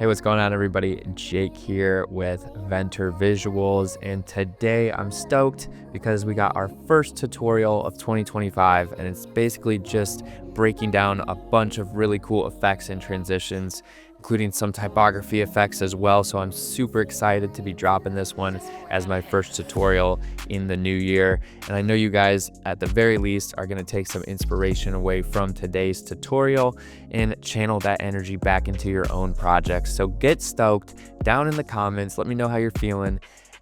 Hey, what's going on, everybody? Jake here with Venture Visuals, and today I'm stoked because we got our first tutorial of 2025, and it's basically just breaking down a bunch of really cool effects and transitions, including some typography effects as well. So I'm super excited to be dropping this one as my first tutorial in the new year. And I know you guys at the very least are gonna take some inspiration away from today's tutorial and channel that energy back into your own projects. So get stoked down in the comments. Let me know how you're feeling.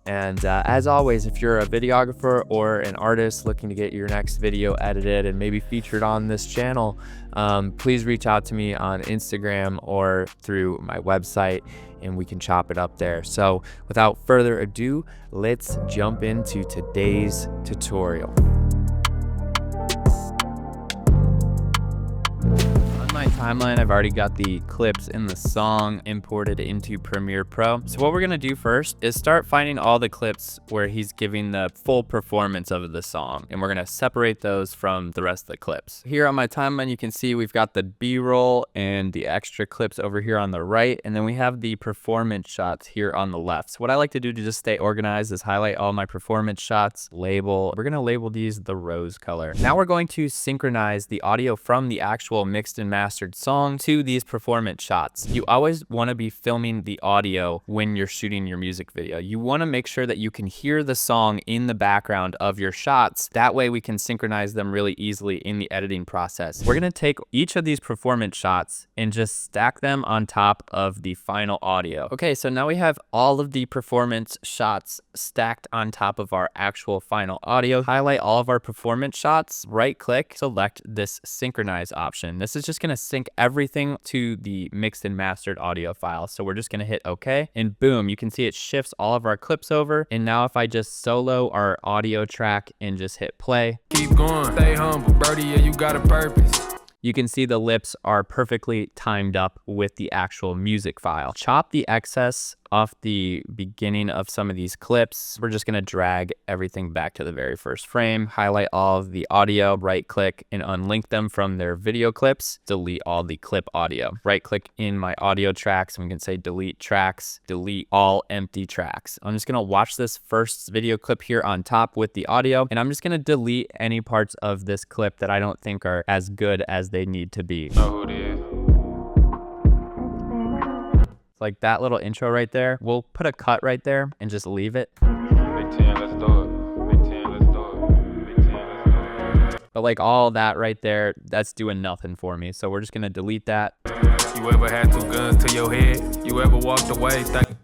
And as always, if you're a videographer or an artist looking to get your next video edited and maybe featured on this channel, please reach out to me on Instagram or through my website and we can chop it up there. So without further ado, let's jump into today's tutorial. My timeline, I've already got the clips in the song imported into Premiere Pro. So what we're gonna do first is start finding all the clips where he's giving the full performance of the song, and we're gonna separate those from the rest of the clips. Here on my timeline, you can see we've got the B-roll and the extra clips over here on the right, and then we have the performance shots here on the left. So what I like to do to just stay organized is highlight all my performance shots, label. We're gonna label these the rose color. Now we're going to synchronize the audio from the actual mixed and mastered song to these performance shots. You always want to be filming the audio when you're shooting your music video. You want to make sure that you can hear the song in the background of your shots. That way we can synchronize them really easily in the editing process. We're going to take each of these performance shots and just stack them on top of the final audio. Okay, so now we have all of the performance shots stacked on top of our actual final audio. Highlight all of our performance shots, right click, select this synchronize option. This is just going to sync everything to the mixed and mastered audio file. So we're just going to hit OK, and boom, you can see it shifts all of our clips over. And now if I just solo our audio track and just hit play, keep going, stay humble, Birdie, yeah, you got a purpose. You can see the lips are perfectly timed up with the actual music file. Chop the excess off the beginning of some of these clips. We're just gonna drag everything back to the very first frame, highlight all of the audio, right click and unlink them from their video clips, delete all the clip audio. Right click in my audio tracks and we can say delete tracks, delete all empty tracks. I'm just gonna watch this first video clip here on top with the audio, and I'm just gonna delete any parts of this clip that I don't think are as good as they need to be. Know who it is. Like that little intro right there, we'll put a cut right there and just leave it. Big 10, let's do it. Big 10, let's do it. Big 10, let's do it. But like all that right there, that's doing nothing for me. So we're just gonna delete that. You ever had two guns to your head? You ever walked away?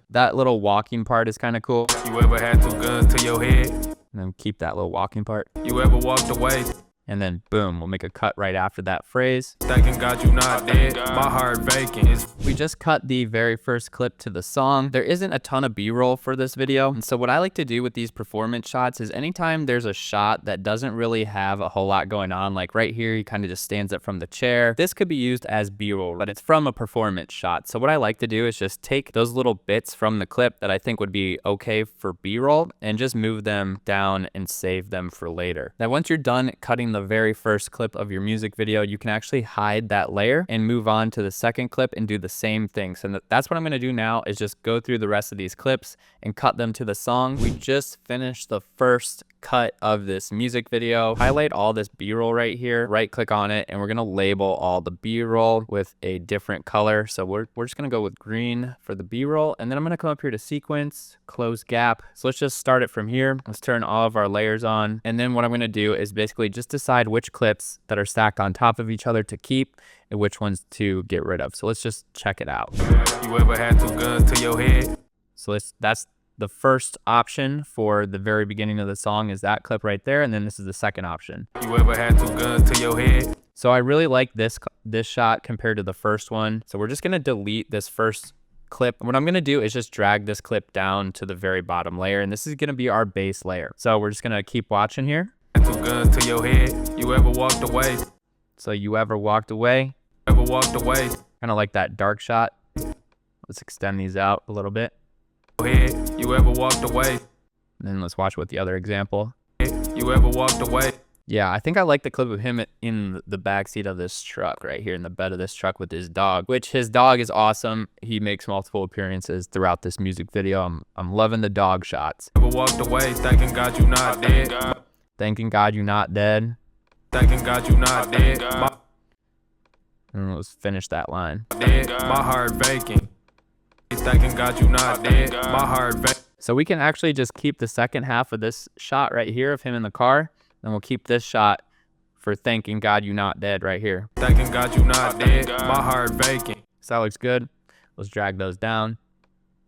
That little walking part is kind of cool. You ever had two guns to your head? And then keep that little walking part. You ever walked away? And then boom, we'll make a cut right after that phrase. Thanking God you not dead, my heart vacant. We just cut the very first clip to the song. There isn't a ton of B-roll for this video. And so what I like to do with these performance shots is anytime there's a shot that doesn't really have a whole lot going on, like right here, he kind of just stands up from the chair. This could be used as B-roll, but it's from a performance shot. So what I like to do is just take those little bits from the clip that I think would be okay for B-roll and just move them down and save them for later. Now, once you're done cutting the very first clip of your music video, you can actually hide that layer and move on to the second clip and do the same thing. So that's what I'm going to do now, is just go through the rest of these clips and cut them to the song. We just finished the first cut of this music video. Highlight all this B-roll right here, right click on it, and we're going to label all the B-roll with a different color. So we're just going to go with green for the B-roll, and then I'm going to come up here to sequence, close gap. So let's just start it from here. Let's turn all of our layers on, and then what I'm going to do is basically just decide which clips that are stacked on top of each other to keep and which ones to get rid of. So let's just check it out. You ever had two guns to your head? So that's the first option for the very beginning of the song, is that clip right there, and then this is the second option. You ever had two guns to your head? So I really like this shot compared to the first one. So we're just gonna delete this first clip. What I'm gonna do is just drag this clip down to the very bottom layer, and this is gonna be our base layer. So we're just gonna keep watching here. Two guns to your head. You ever walked away? So you ever walked away? Ever walked away? Kind of like that dark shot. Let's extend these out a little bit. You ever walked away? And then let's watch with the other example. You ever walked away? Yeah, I think I like the clip of him in the backseat of this truck right here in the bed of this truck with his dog, which his dog is awesome. He makes multiple appearances throughout this music video. I'm loving the dog shots. Never walked away, thanking God you not dead. Thanking God you not dead. Thanking God you not dead. And let's finish that line. Dead. My heart vacant. Thanking God you not dead. My heart vacant. So we can actually just keep the second half of this shot right here of him in the car. And we'll keep this shot for thanking God you not dead right here. Thanking God you not dead. My heart vacant. So that looks good. Let's drag those down.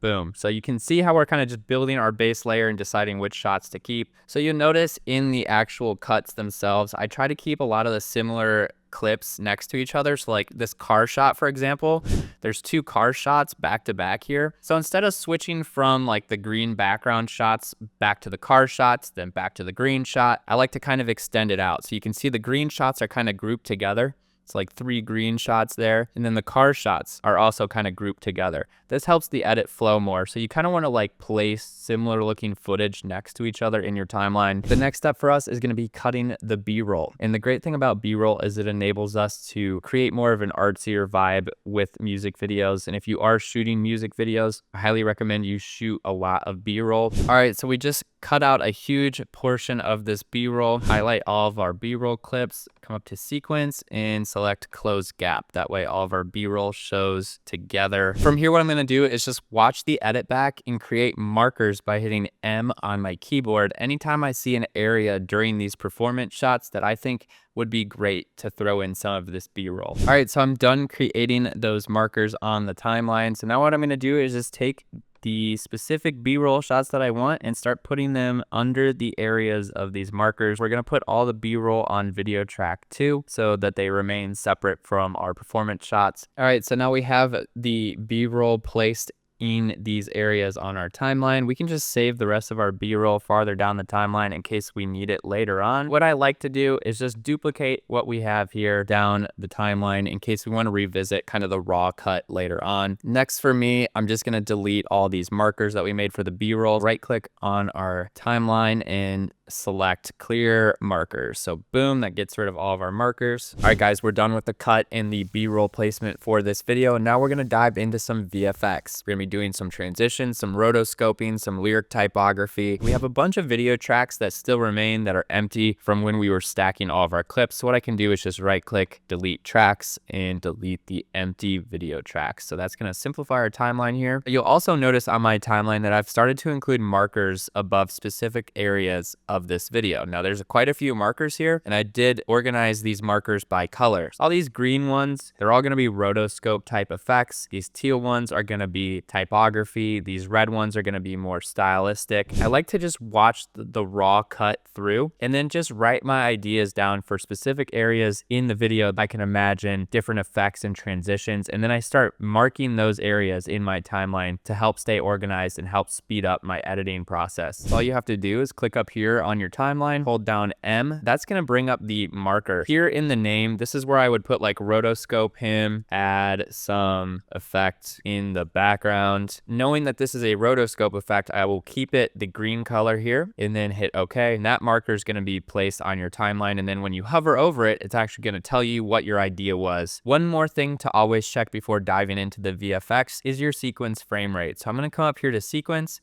Boom. So you can see how we're kind of just building our base layer and deciding which shots to keep. So you'll notice in the actual cuts themselves, I try to keep a lot of the similar clips next to each other. So like this car shot, for example, there's 2 car shots back to back here. So instead of switching from like the green background shots back to the car shots, then back to the green shot, I like to kind of extend it out. So you can see the green shots are kind of grouped together. It's like 3 green shots there. And then the car shots are also kind of grouped together. This helps the edit flow more. So you kind of want to like place similar looking footage next to each other in your timeline. The next step for us is going to be cutting the B-roll. And the great thing about B-roll is it enables us to create more of an artsier vibe with music videos. And if you are shooting music videos, I highly recommend you shoot a lot of B-roll. All right, so we just cut out a huge portion of this B-roll, highlight all of our B-roll clips, come up to sequence and select close gap. That way all of our B-roll shows together. From here, what I'm going to do is just watch the edit back and create markers by hitting M on my keyboard anytime I see an area during these performance shots that I think would be great to throw in some of this B-roll. All right, so I'm done creating those markers on the timeline. So now what I'm going to do is just take the specific B-roll shots that I want and start putting them under the areas of these markers. We're going to put all the B-roll on video track 2 so that they remain separate from our performance shots. All right, so now we have the B-roll placed in these areas on our timeline. We can just save the rest of our B-roll farther down the timeline in case we need it later on. What I like to do is just duplicate what we have here down the timeline in case we want to revisit kind of the raw cut later on. Next for me, I'm just going to delete all these markers that we made for the B-roll. Right click on our timeline and select clear markers. So boom, that gets rid of all of our markers. All right, guys, we're done with the cut and the B-roll placement for this video. And now we're going to dive into some VFX. We're going to be doing some transitions, some rotoscoping, some lyric typography. We have a bunch of video tracks that still remain that are empty from when we were stacking all of our clips. So what I can do is just right click, delete tracks, and delete the empty video tracks. So that's going to simplify our timeline here. You'll also notice on my timeline that I've started to include markers above specific areas of this video. Now there's quite a few markers here, and I did organize these markers by colors. All these green ones, they're all going to be rotoscope type effects. These teal ones are going to be typography. These red ones are going to be more stylistic. I like to just watch the raw cut through and then just write my ideas down for specific areas in the video. I can imagine different effects and transitions, and then I start marking those areas in my timeline to help stay organized and help speed up my editing process. So all you have to do is click up here on your timeline, hold down M. That's going to bring up the marker. Here in the name, this is where I would put like rotoscope him, add some effect in the background. Knowing that this is a rotoscope effect, I will keep it the green color here and then hit OK. And that marker is going to be placed on your timeline. And then when you hover over it, it's actually going to tell you what your idea was. One more thing to always check before diving into the VFX is your sequence frame rate. So I'm going to come up here to sequence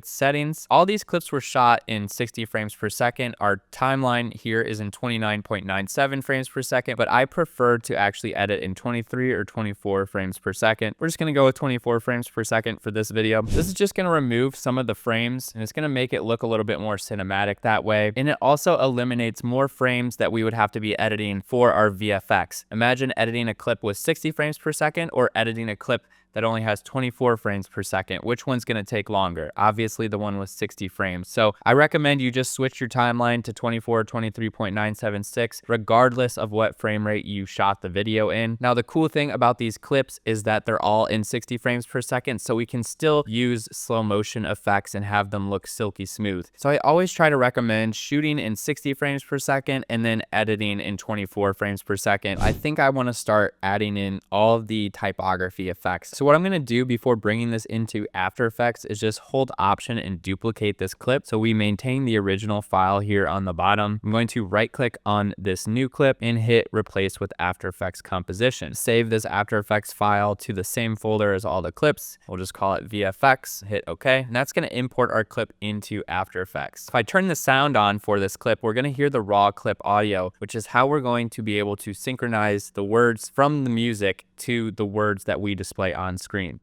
settings. All these clips were shot in 60 frames per second. Our timeline here is in 29.97 frames per second, but I prefer to actually edit in 23 or 24 frames per second. We're just going to go with 24 frames per second for this video. This is just going to remove some of the frames, and it's going to make it look a little bit more cinematic that way. And it also eliminates more frames that we would have to be editing for our VFX. Imagine editing a clip with 60 frames per second or editing a clip that only has 24 frames per second. Which one's going to take longer? Obviously the one with 60 frames. So I recommend you just switch your timeline to 24, 23.976, regardless of what frame rate you shot the video in. Now, the cool thing about these clips is that they're all in 60 frames per second, so we can still use slow motion effects and have them look silky smooth. So I always try to recommend shooting in 60 frames per second and then editing in 24 frames per second. I think I want to start adding in all of the typography effects. So what I'm going to do before bringing this into After Effects is just hold Option and duplicate this clip so we maintain the original file here on the bottom. I'm going to right click on this new clip and hit replace with After Effects composition. Save this After Effects file to the same folder as all the clips. We'll just call it VFX, hit OK, and that's going to import our clip into After Effects. If I turn the sound on for this clip, we're going to hear the raw clip audio, which is how we're going to be able to synchronize the words from the music to the words that we display on screen.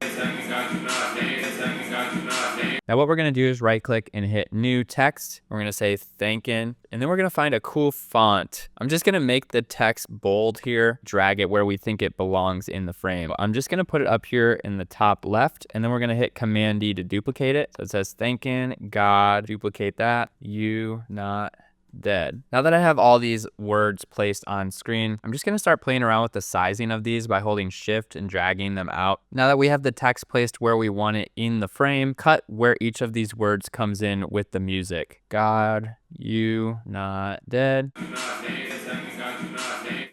Now what we're going to do is right click and hit new text. We're going to say thankin', and then we're going to find a cool font. I'm just going to make the text bold here, drag it where we think it belongs in the frame. I'm just going to put it up here in the top left, and then we're going to hit Command D to duplicate it. So it says thankin' God, duplicate that, you not dead. Now that I have all these words placed on screen, I'm just going to start playing around with the sizing of these by holding Shift and dragging them out. Now that we have the text placed where we want it in the frame, cut where each of these words comes in with the music. God, you not dead.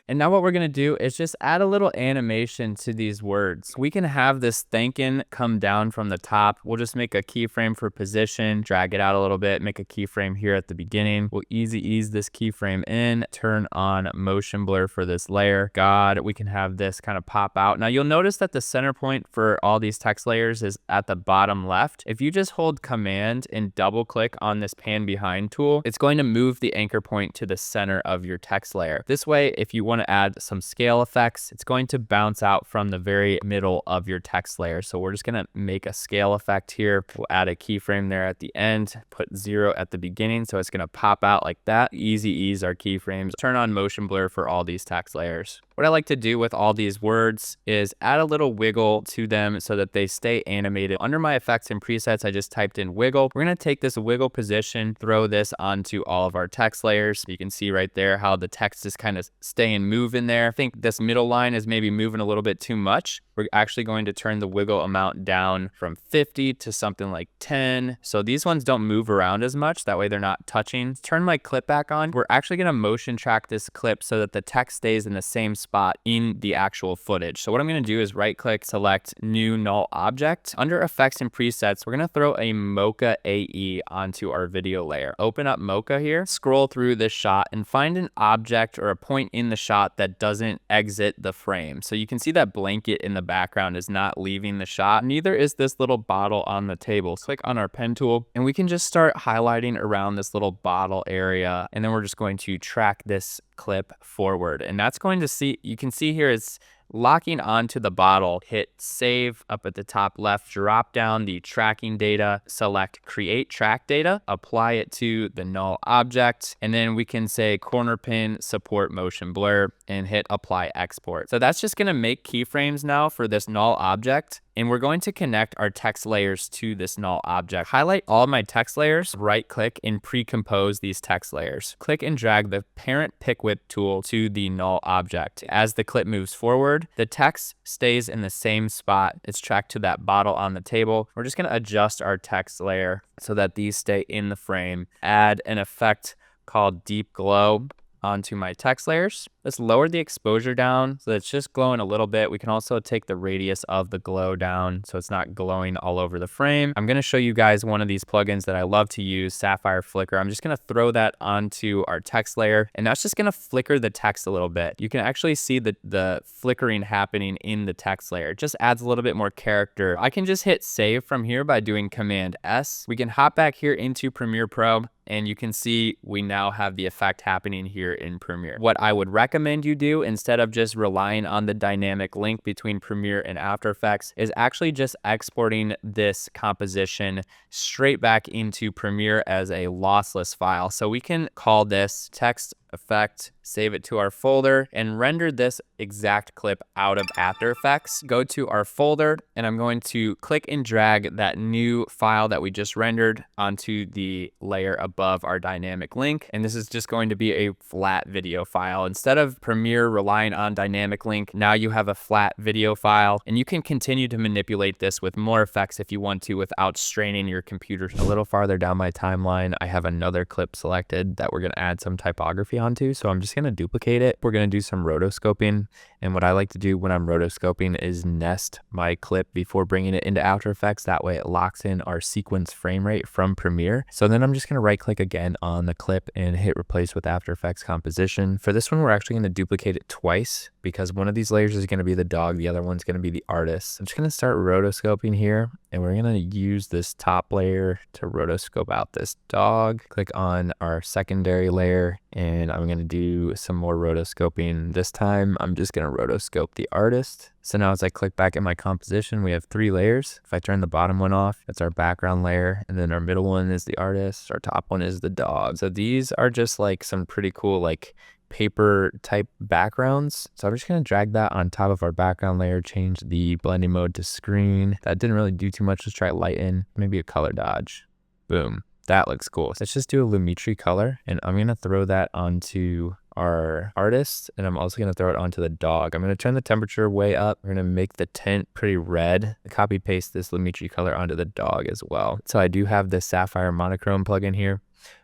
And now what we're going to do is just add a little animation to these words. We can have this thankin' come down from the top. We'll just make a keyframe for position, drag it out a little bit, make a keyframe here at the beginning. We'll easy ease this keyframe in, turn on motion blur for this layer. God, we can have this kind of pop out. Now you'll notice that the center point for all these text layers is at the bottom left. If you just hold Command and double click on this pan behind tool, it's going to move the anchor point to the center of your text layer. This way, if you want to add some scale effects, it's going to bounce out from the very middle of your text layer. So we're just going to make a scale effect here. We'll add a keyframe there at the end, put 0 at the beginning, so it's going to pop out like that. Easy ease our keyframes. Turn on motion blur for all these text layers. What I like to do with all these words is add a little wiggle to them so that they stay animated. Under my effects and presets, I just typed in wiggle. We're going to take this wiggle position, throw this onto all of our text layers. You can see right there how the text is kind of staying moving there. I think this middle line is maybe moving a little bit too much. We're actually going to turn the wiggle amount down from 50 to something like 10. So these ones don't move around as much. That way they're not touching. Turn my clip back on. We're actually going to motion track this clip so that the text stays in the same spot in the actual footage. So what I'm going to do is right click, select new null object. Under effects and presets, we're going to throw a Mocha AE onto our video layer. Open up Mocha here, scroll through this shot and find an object or a point in the shot that doesn't exit the frame. So you can see that blanket in the background is not leaving the shot. Neither is this little bottle on the table. So click on our pen tool and we can just start highlighting around this little bottle area. And then we're just going to track this clip forward. And that's going to see, you can see here it's locking onto the bottle. Hit save up at the top left, drop down the tracking data, select create track data, apply it to the null object, and then we can say corner pin support motion blur and hit apply export. So that's just going to make keyframes now for this null object. And we're going to connect our text layers to this null object. Highlight all my text layers, right click and pre-compose these text layers. Click and drag the parent pick whip tool to the null object. As the clip moves forward, the text stays in the same spot. It's tracked to that bottle on the table. We're just going to adjust our text layer so that these stay in the frame. Add an effect called deep glow onto my text layers. Let's lower the exposure down so that it's just glowing a little bit. We can also take the radius of the glow down so it's not glowing all over the frame. I'm going to show you guys one of these plugins that I love to use, Sapphire Flicker. I'm just going to throw that onto our text layer, and that's just going to flicker the text a little bit. You can actually see the flickering happening in the text layer. It just adds a little bit more character. I can just hit save from here by doing Command S. We can hop back here into Premiere Pro, and you can see we now have the effect happening here in Premiere. What I would recommend you do, instead of just relying on the dynamic link between Premiere and After Effects, is actually just exporting this composition straight back into Premiere as a lossless file. So we can call this text effect, save it to our folder, and render this exact clip out of After Effects. Go to our folder, and I'm going to click and drag that new file that we just rendered onto the layer above our dynamic link. And this is just going to be a flat video file. Instead of Premiere relying on dynamic link, now you have a flat video file, and you can continue to manipulate this with more effects if you want to without straining your computer. A little farther down my timeline, I have another clip selected that we're going to add some typography onto. So I'm just going to duplicate it. We're going to do some rotoscoping. And what I like to do when I'm rotoscoping is nest my clip before bringing it into After Effects. That way it locks in our sequence frame rate from Premiere. So then I'm just going to right click again on the clip and hit replace with After Effects composition. For this one, we're actually going to duplicate it twice because one of these layers is going to be the dog. The other one's going to be the artist. I'm just going to start rotoscoping here, and we're going to use this top layer to rotoscope out this dog. Click on our secondary layer, and I'm going to do some more rotoscoping. This time, I'm just going to rotoscope the artist. So now as I click back in my composition, we have 3 layers. If I turn the bottom one off, that's our background layer. And then our middle one is the artist. Our top one is the dog. So these are just like some pretty cool like paper type backgrounds. So I'm just going to drag that on top of our background layer, change the blending mode to screen. That didn't really do too much. Let's try lighten, maybe a color dodge. Boom. That looks cool. Let's just do a Lumetri color, and I'm going to throw that onto our artist, and I'm also going to throw it onto the dog. I'm going to turn the temperature way up. We're going to make the tint pretty red. Copy paste this Lumetri color onto the dog as well. So I do have the Sapphire monochrome plugin here.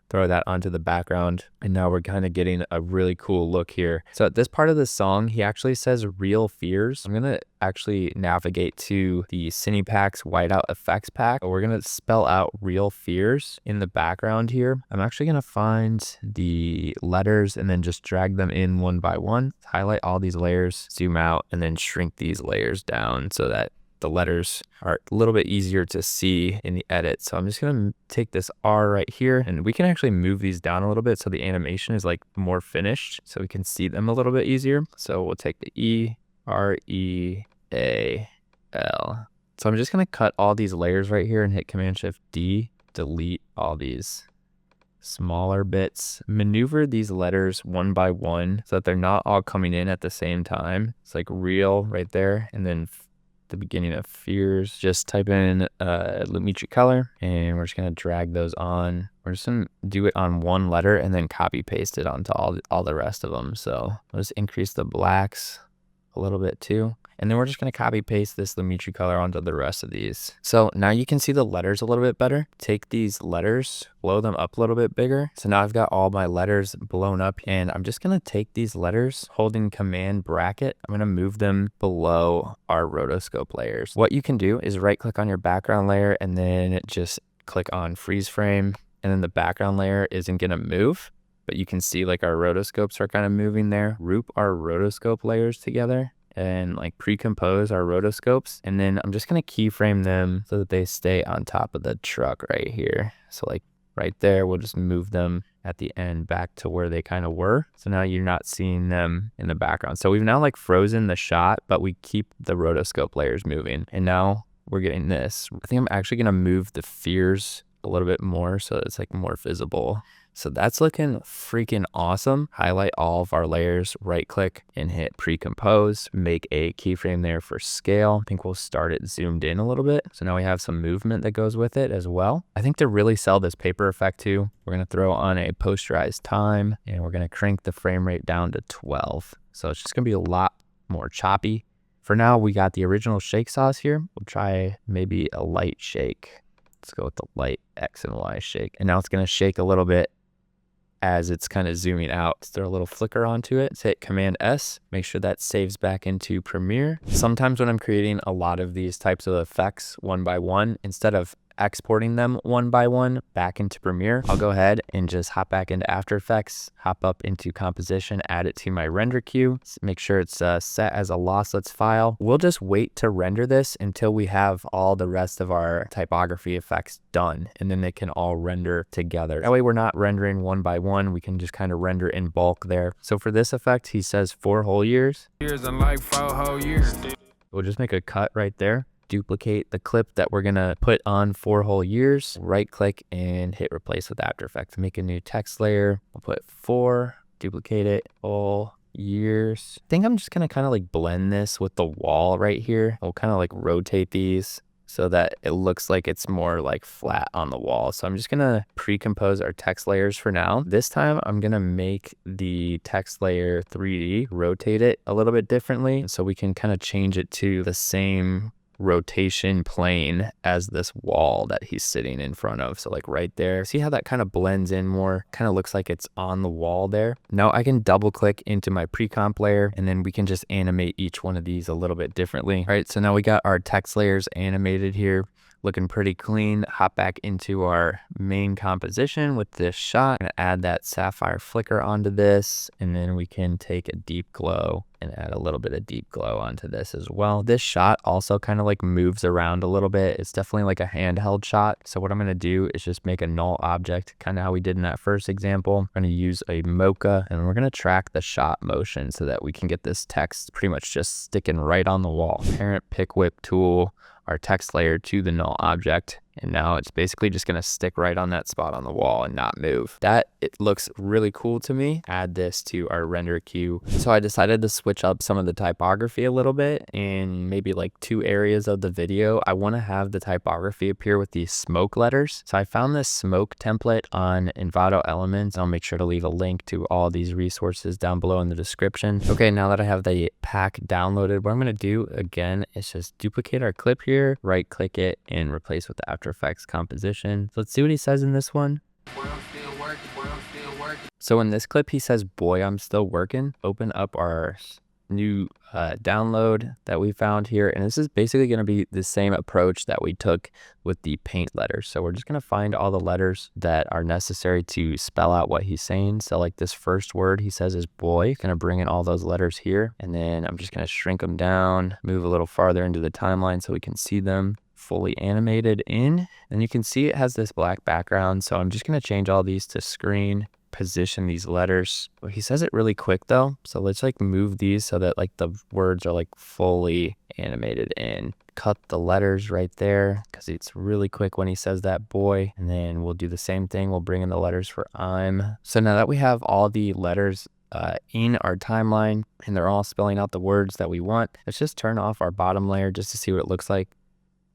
Throw that onto the background, and now we're kind of getting a really cool look here. So at this part of the song, he actually says real fears. I'm gonna actually navigate to the Cinepacks whiteout effects pack. We're gonna spell out real fears in the background here. I'm actually gonna find the letters and then just drag them in one by one. Highlight all these layers, zoom out, and then shrink these layers down so that the letters are a little bit easier to see in the edit. So I'm just gonna take this R right here, and we can actually move these down a little bit so the animation is like more finished so we can see them a little bit easier. So we'll take the E, R, E, A, L. So I'm just gonna cut all these layers right here and hit Command Shift D, delete all these smaller bits, maneuver these letters one by one so that they're not all coming in at the same time. It's like real right there, and then the beginning of fears, just type in Lumetri color, and we're just gonna drag those on. We're just gonna do it on one letter and then copy paste it onto all the rest of them. So I'll just increase the blacks a little bit too. And then we're just gonna copy paste this Lumetri color onto the rest of these. So now you can see the letters a little bit better. Take these letters, blow them up a little bit bigger. So now I've got all my letters blown up, and I'm just gonna take these letters, holding Command bracket. I'm gonna move them below our rotoscope layers. What you can do is right click on your background layer and then just click on freeze frame, and then the background layer isn't gonna move, but you can see like our rotoscopes are kind of moving there. Group our rotoscope layers together and like pre-compose our rotoscopes, and then I'm just gonna keyframe them so that they stay on top of the truck right here. So like right there, we'll just move them at the end back to where they kind of were. So now you're not seeing them in the background. So we've now like frozen the shot, but we keep the rotoscope layers moving, and now we're getting this. I think I'm actually gonna move the fears a little bit more so it's like more visible. So that's looking freaking awesome. Highlight all of our layers, right click and hit pre-compose, make a keyframe there for scale. I think we'll start it zoomed in a little bit. So now we have some movement that goes with it as well. I think to really sell this paper effect too, we're gonna throw on a posterized time, and we're gonna crank the frame rate down to 12. So it's just gonna be a lot more choppy. For now, we got the original shake sauce here. We'll try maybe a light shake. Let's go with the light X and Y shake. And now it's gonna shake a little bit as it's kind of zooming out. Let's throw a little flicker onto it. Let's hit Command S, make sure that saves back into Premiere. Sometimes when I'm creating a lot of these types of effects one by one, instead of exporting them one by one back into Premiere, I'll go ahead and just hop back into After Effects, hop up into composition, add it to my render queue, make sure it's set as a lossless file. We'll just wait to render this until we have all the rest of our typography effects done, and then they can all render together. That way we're not rendering one by one, we can just kind of render in bulk there. So for this effect, he says 4 whole years. Years and like 4 whole years. We'll just make a cut right there. Duplicate the clip that we're gonna put on 4 whole years, right click and hit replace with After Effects. Make a new text layer. We'll put 4, duplicate it, whole years. I think I'm just gonna kind of like blend this with the wall right here. We'll kind of like rotate these so that it looks like it's more like flat on the wall. So I'm just gonna pre-compose our text layers for now. This time I'm gonna make the text layer 3D, rotate it a little bit differently so we can kind of change it to the same rotation plane as this wall that he's sitting in front of. So like right there, see how that kind of blends in more, kind of looks like it's on the wall there. Now I can double click into my pre-comp layer, and then we can just animate each one of these a little bit differently. All right, so now we got our text layers animated here, looking pretty clean. Hop back into our main composition with this shot. I'm gonna add that sapphire flicker onto this, and then we can take a deep glow and add a little bit of deep glow onto this as well. This shot also kind of like moves around a little bit. It's definitely like a handheld shot. So what I'm gonna do is just make a null object, kind of how we did in that first example. I'm gonna use a mocha, and we're gonna track the shot motion so that we can get this text pretty much just sticking right on the wall. Parent pick whip tool, our text layer to the null object, and now it's basically just going to stick right on that spot on the wall and not move. It looks really cool to me. Add this to our render queue. So I decided to switch up some of the typography a little bit in maybe like 2 areas of the video. I want to have the typography appear with these smoke letters. So I found this smoke template on Envato Elements. I'll make sure to leave a link to all these resources down below in the description. Okay, now that I have the pack downloaded, what I'm going to do again is just duplicate our clip here, right click it, and replace with the After Effects composition. So let's see what he says in this one. Boy, I'm still working. Boy, I'm still working. So in this clip, he says, boy, I'm still working. Open up our new download that we found here. And this is basically going to be the same approach that we took with the paint letters. So we're just going to find all the letters that are necessary to spell out what he's saying. So like this first word he says is boy, going to bring in all those letters here. And then I'm just going to shrink them down, move a little farther into the timeline so we can see them fully animated in. And you can see it has this black background. So I'm just going to change all these to screen, position these letters. Well, he says it really quick though. So let's like move these so that like the words are like fully animated in. Cut the letters right there because it's really quick when he says that boy. And then we'll do the same thing. We'll bring in the letters for I'm. So now that we have all the letters in our timeline and they're all spelling out the words that we want, let's just turn off our bottom layer just to see what it looks like.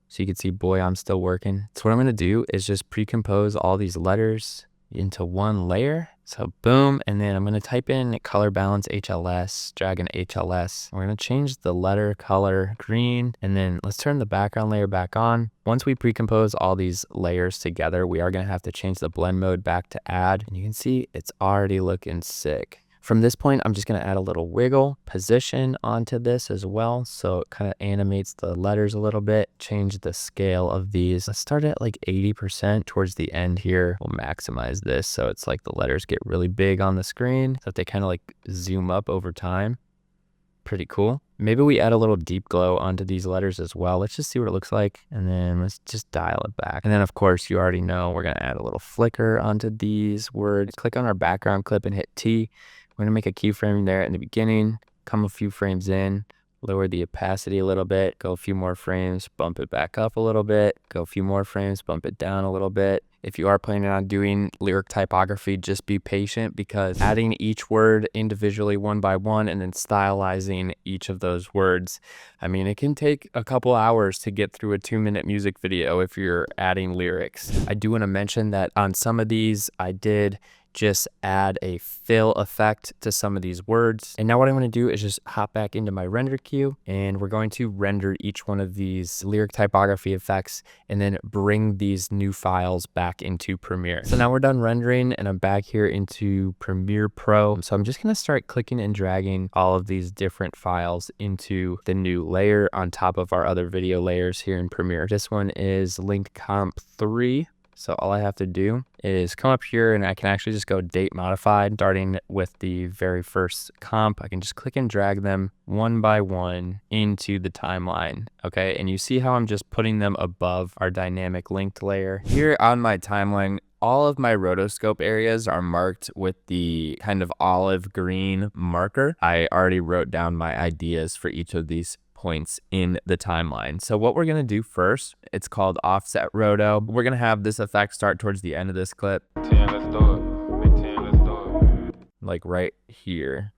So you can see, boy, I'm still working. So what I'm going to do is just pre-compose all these letters into one layer. So boom, and then I'm going to type in color balance HLS, drag in HLS. We're going to change the letter color green, and then let's turn the background layer back on. Once we pre-compose all these layers together, we are going to have to change the blend mode back to add, and you can see it's already looking sick. From this point, I'm just going to add a little wiggle position onto this as well. So it kind of animates the letters a little bit, change the scale of these. Let's start at like 80% towards the end here. We'll maximize this so it's like the letters get really big on the screen so that they kind of like zoom up over time. Pretty cool. Maybe we add a little deep glow onto these letters as well. Let's just see what it looks like. And then let's just dial it back. And then of course, you already know we're going to add a little flicker onto these words. Click on our background clip and hit T. We're going to make a keyframe there in the beginning, come a few frames in, lower the opacity a little bit, go a few more frames, bump it back up a little bit, go a few more frames, bump it down a little bit. If you are planning on doing lyric typography, just be patient because adding each word individually one by one and then stylizing each of those words, I mean, it can take a couple hours to get through a 2-minute music video if you're adding lyrics. I do want to mention that on some of these, I did just add a fill effect to some of these words. And now what I want to do is just hop back into my render queue, and we're going to render each one of these lyric typography effects and then bring these new files back into Premiere. So now we're done rendering and I'm back here into Premiere Pro. So I'm just going to start clicking and dragging all of these different files into the new layer on top of our other video layers here in Premiere. This one is linked comp 3. So all I have to do is come up here and I can actually just go date modified, starting with the very first comp. I can just click and drag them one by one into the timeline. Okay, and you see how I'm just putting them above our dynamic linked layer. Here on my timeline, all of my rotoscope areas are marked with the kind of olive green marker. I already wrote down my ideas for each of these points in the timeline. So what we're going to do first, it's called offset roto. We're going to have this effect start towards the end of this clip. 10, let's do it. Big 10, let's do it. Like right here.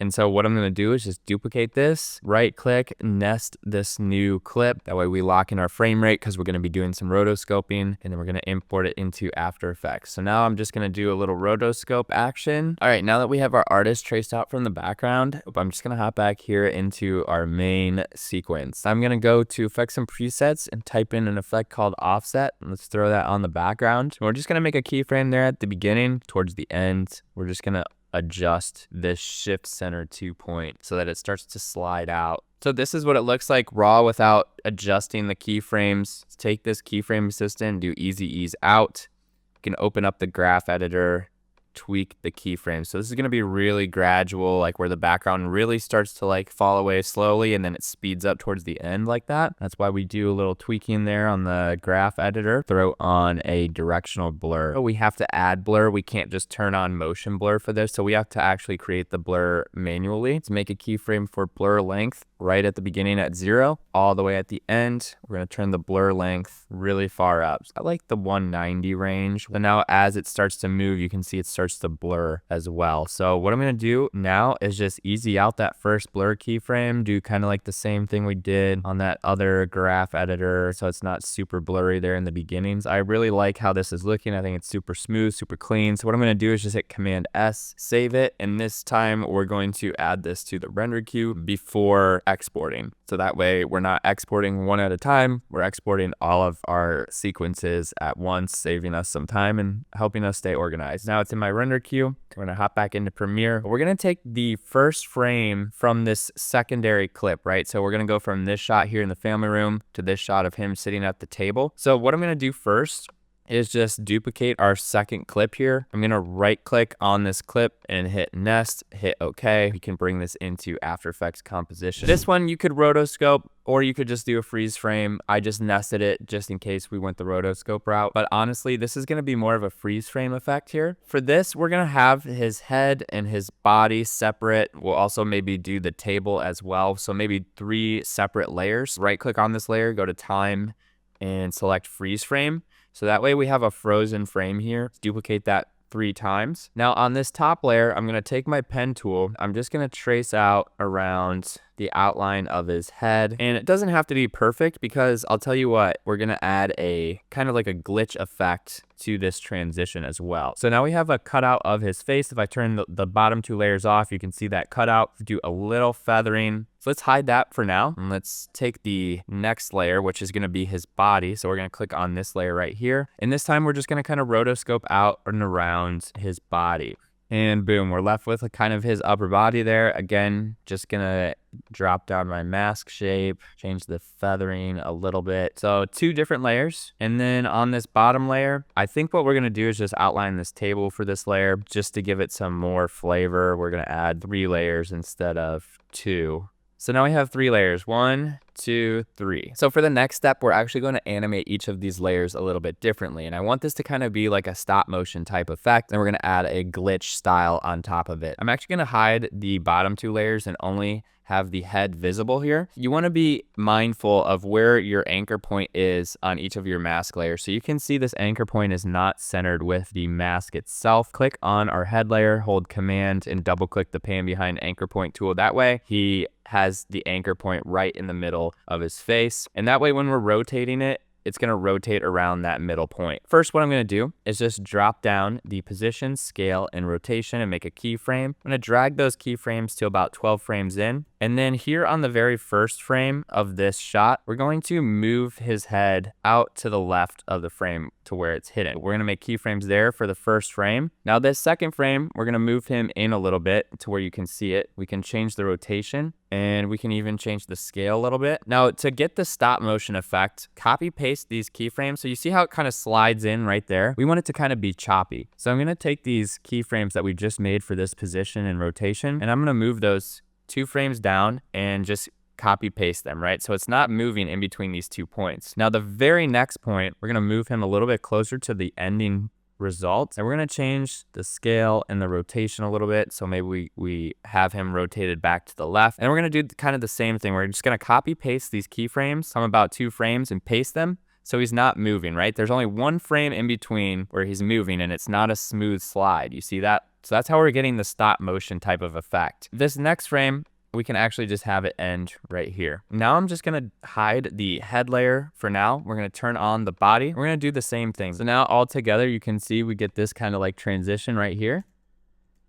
And so what I'm going to do is just duplicate this, right click, nest this new clip. That way we lock in our frame rate because we're going to be doing some rotoscoping, and then we're going to import it into After Effects. So now I'm just going to do a little rotoscope action. All right, now that we have our artist traced out from the background, I'm just going to hop back here into our main sequence. I'm going to go to Effects and Presets and type in an effect called Offset. Let's throw that on the background. We're just going to make a keyframe there at the beginning. Towards the end, we're just going to adjust this shift center 2 point so that it starts to slide out. So this is what it looks like raw without adjusting the keyframes. Let's take this keyframe assistant and do easy ease out. You can open up the graph editor, tweak the keyframe. So this is going to be really gradual, like where the background really starts to like fall away slowly and then it speeds up towards the end like that. That's why we do a little tweaking there on the graph editor. Throw on a directional blur. We have to add blur. We can't just turn on motion blur for this. So we have to actually create the blur manually. Let's make a keyframe for blur length right at the beginning at 0, all the way at the end. We're going to turn the blur length really far up. I like the 190 range. So now as it starts to move, you can see it starts to blur as well. So what I'm going to do now is just easy out that first blur keyframe, do kind of like the same thing we did on that other graph editor, so it's not super blurry there in the beginnings. I really like how this is looking. I think it's super smooth, super clean. So what I'm going to do is just hit Command S, save it, and this time we're going to add this to the render queue before exporting. So that way we're not exporting one at a time, we're exporting all of our sequences at once, saving us some time and helping us stay organized. Now it's in my render queue. We're gonna hop back into Premiere. We're gonna take the first frame from this secondary clip, right? So we're gonna go from this shot here in the family room to this shot of him sitting at the table. So what I'm gonna do first is just duplicate our second clip here. I'm gonna right click on this clip and hit nest, hit OK. We can bring this into After Effects composition. This one you could rotoscope or you could just do a freeze frame. I just nested it just in case we went the rotoscope route. But honestly, this is gonna be more of a freeze frame effect here. For this, we're gonna have his head and his body separate. We'll also maybe do the table as well. So maybe 3 separate layers. Right click on this layer, go to time and select freeze frame. So that way we have a frozen frame here. Duplicate that 3 times. Now on this top layer, I'm going to take my pen tool. I'm just going to trace out around the outline of his head. And it doesn't have to be perfect because I'll tell you what, we're going to add a kind of like a glitch effect to this transition as well. So now we have a cutout of his face. If I turn the bottom 2 layers off, you can see that cutout. Do a little feathering. So let's hide that for now. And let's take the next layer, which is going to be his body. So we're going to click on this layer right here. And this time we're just going to kind of rotoscope out and around his body. And boom, we're left with kind of his upper body there. Again, just gonna drop down my mask shape, change the feathering a little bit. So 2 different layers. And then on this bottom layer, I think what we're gonna do is just outline this table for this layer just to give it some more flavor. We're gonna add 3 layers instead of 2. So now we have 3 layers, 1, 2, 3. So for the next step, we're actually going to animate each of these layers a little bit differently. And I want this to kind of be like a stop motion type effect. And we're going to add a glitch style on top of it. I'm actually going to hide the bottom 2 layers and only have the head visible here. You want to be mindful of where your anchor point is on each of your mask layers. So you can see this anchor point is not centered with the mask itself. Click on our head layer, hold Command and double click the pan behind anchor point tool. That way he has the anchor point right in the middle of his face. And that way when we're rotating it, it's going to rotate around that middle point. First, what I'm going to do is just drop down the position, scale, and rotation and make a keyframe. I'm going to drag those keyframes to about 12 frames in. And then here on the very first frame of this shot, we're going to move his head out to the left of the frame to where it's hidden. We're going to make keyframes there for the first frame. Now this second frame, we're going to move him in a little bit to where you can see it. We can change the rotation and we can even change the scale a little bit. Now to get the stop motion effect, copy paste these keyframes. So you see how it kind of slides in right there? We want it to kind of be choppy. So I'm going to take these keyframes that we just made for this position and rotation, and I'm going to move those 2 frames down and just copy paste them, right? So it's not moving in between these 2 points. Now the very next point, we're going to move him a little bit closer to the ending result, and we're going to change the scale and the rotation a little bit. So maybe we have him rotated back to the left, and we're going to do kind of the same thing. We're just going to copy paste these keyframes from about 2 frames and paste them so he's not moving, right? There's only 1 frame in between where he's moving, and it's not a smooth slide. You see that? So that's how we're getting the stop motion type of effect. This next frame, we can actually just have it end right here. Now I'm just gonna hide the head layer for now. We're gonna turn on the body. We're gonna do the same thing. So now all together, you can see we get this kind of like transition right here.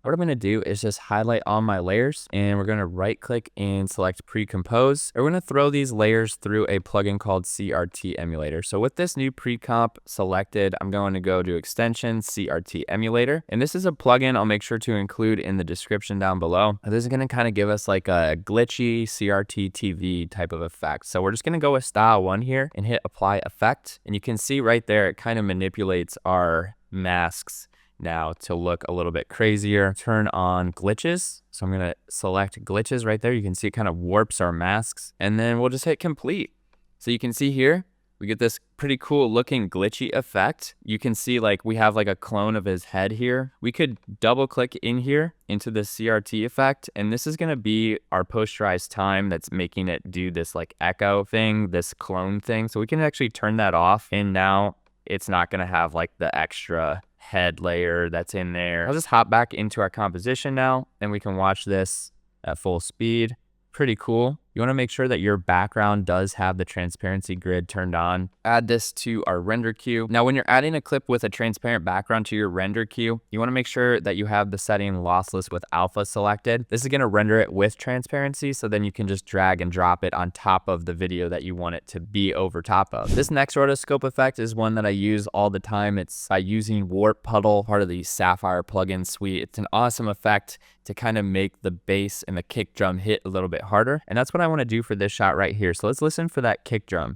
What I'm gonna do is just highlight all my layers, and we're gonna right click and select pre-compose. We're gonna throw these layers through a plugin called CRT Emulator. So with this new pre-comp selected, I'm going to go to extensions, CRT Emulator. And this is a plugin I'll make sure to include in the description down below. This is gonna kind of give us like a glitchy CRT TV type of effect. So we're just gonna go with style 1 here and hit apply effect. And you can see right there, it kind of manipulates our masks now to look a little bit crazier. Turn on glitches. So I'm going to select glitches right there. You can see it kind of warps our masks, and then we'll just hit complete. So you can see here, we get this pretty cool looking glitchy effect. You can see like we have like a clone of his head here. We could double click in here into the CRT effect, and this is going to be our posterized time that's making it do this like echo thing, this clone thing. So we can actually turn that off, and now it's not going to have like the extra head layer that's in there. I'll just hop back into our composition now, and we can watch this at full speed. Pretty cool. You want to make sure that your background does have the transparency grid turned on. Add this to our render queue. Now, when you're adding a clip with a transparent background to your render queue, you want to make sure that you have the setting lossless with alpha selected. This is going to render it with transparency, so then you can just drag and drop it on top of the video that you want it to be over top of. This next rotoscope effect is one that I use all the time. It's by using Warp Puddle, part of the Sapphire plugin suite. It's an awesome effect to kind of make the bass and the kick drum hit a little bit harder. And that's what I want to do for this shot right here. So let's listen for that kick drum.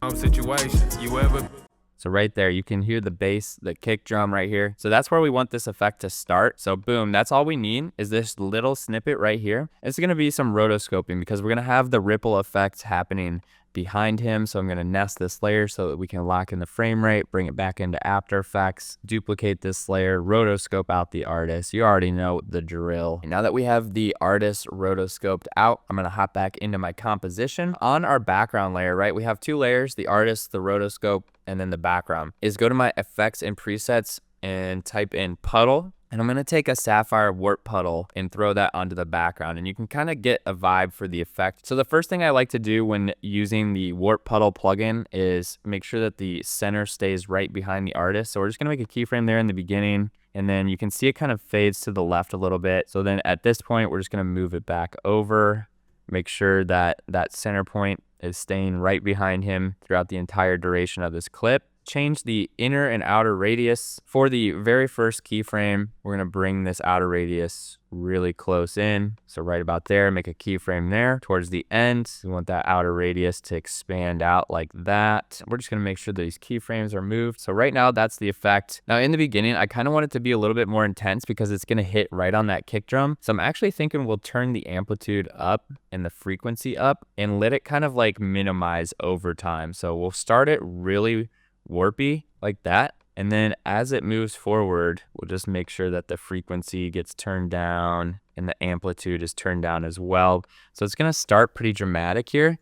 So right there, you can hear the bass, the kick drum right here. So that's where we want this effect to start. So boom, that's all we need is this little snippet right here. It's going to be some rotoscoping because we're going to have the ripple effects happening behind him. So I'm going to nest this layer so that we can lock in the frame rate, bring it back into After Effects, duplicate this layer, rotoscope out the artist. You already know the drill. And now that we have the artist rotoscoped out, I'm going to hop back into my composition. On our background layer, right, we have 2 layers, the artist, the rotoscope, and then the background. Is go to my effects and presets and type in Puddle. And I'm going to take a Sapphire Warp Puddle and throw that onto the background, and you can kind of get a vibe for the effect. So the first thing I like to do when using the Warp Puddle plugin is make sure that the center stays right behind the artist. So we're just going to make a keyframe there in the beginning, and then you can see it kind of fades to the left a little bit. So then at this point, we're just going to move it back over, make sure that that center point is staying right behind him throughout the entire duration of this clip. Change the inner and outer radius. For the very first keyframe, we're going to bring this outer radius really close in. So right about there, make a keyframe there. Towards the end, we want that outer radius to expand out like that. We're just going to make sure these keyframes are moved. So right now, that's the effect. Now in the beginning, I kind of want it to be a little bit more intense because it's going to hit right on that kick drum. So I'm actually thinking we'll turn the amplitude up and the frequency up and let it kind of like minimize over time. So we'll start it really warpy like that, and then as it moves forward, we'll just make sure that the frequency gets turned down and the amplitude is turned down as well. So it's going to start pretty dramatic here.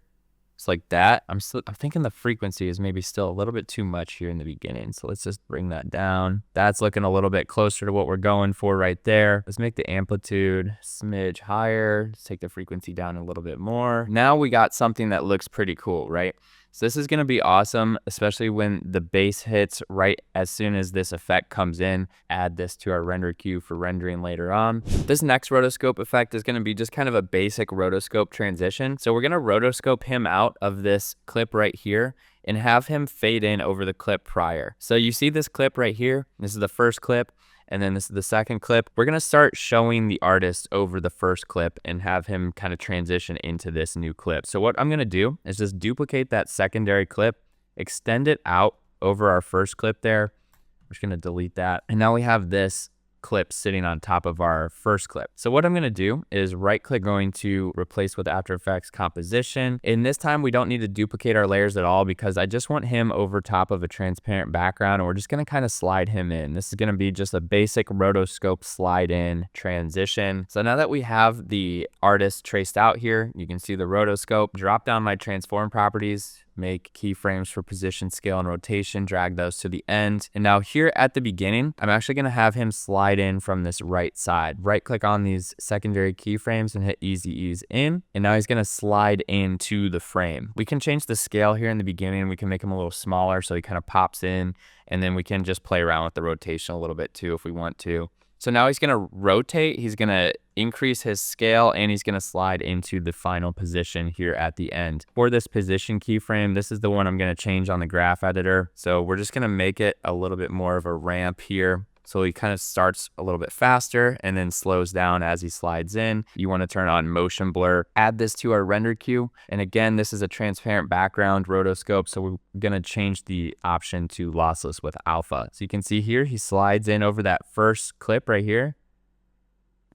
It's like that. I'm thinking the frequency is maybe still a little bit too much here in the beginning. So let's just bring that down. That's looking a little bit closer to what we're going for right there. Let's make the amplitude a smidge higher. Let's take the frequency down a little bit more. Now we got something that looks pretty cool, right? So this is going to be awesome, especially when the bass hits right as soon as this effect comes in. Add this to our render queue for rendering later on. This next rotoscope effect is going to be just kind of a basic rotoscope transition. So we're going to rotoscope him out of this clip right here and have him fade in over the clip prior. So you see this clip right here. This is the first clip. And then this is the second clip. We're going to start showing the artist over the first clip and have him kind of transition into this new clip. So what I'm going to do is just duplicate that secondary clip, extend it out over our first clip there. I'm just going to delete that. And now we have this clip sitting on top of our first clip. So what I'm going to do is right click, going to replace with After Effects composition. And this time we don't need to duplicate our layers at all because I just want him over top of a transparent background, and we're just going to kind of slide him in. This is going to be just a basic rotoscope slide in transition. So now that we have the artist traced out here, you can see the rotoscope. Drop down my transform properties, make keyframes for position, scale, and rotation, drag those to the end. And now here at the beginning, I'm actually going to have him slide in from this right side. Right click on these secondary keyframes and hit easy ease in. And now he's going to slide into the frame. We can change the scale here in the beginning. We can make him a little smaller so he kind of pops in, and then we can just play around with the rotation a little bit too if we want to. So now he's going to rotate, he's going to increase his scale, and he's going to slide into the final position here at the end. For this position keyframe, this is the one I'm going to change on the graph editor. So we're just going to make it a little bit more of a ramp here. So he kind of starts a little bit faster and then slows down as he slides in. You want to turn on motion blur, add this to our render queue. And again, this is a transparent background rotoscope. So we're going to change the option to lossless with alpha. So you can see here, he slides in over that first clip right here.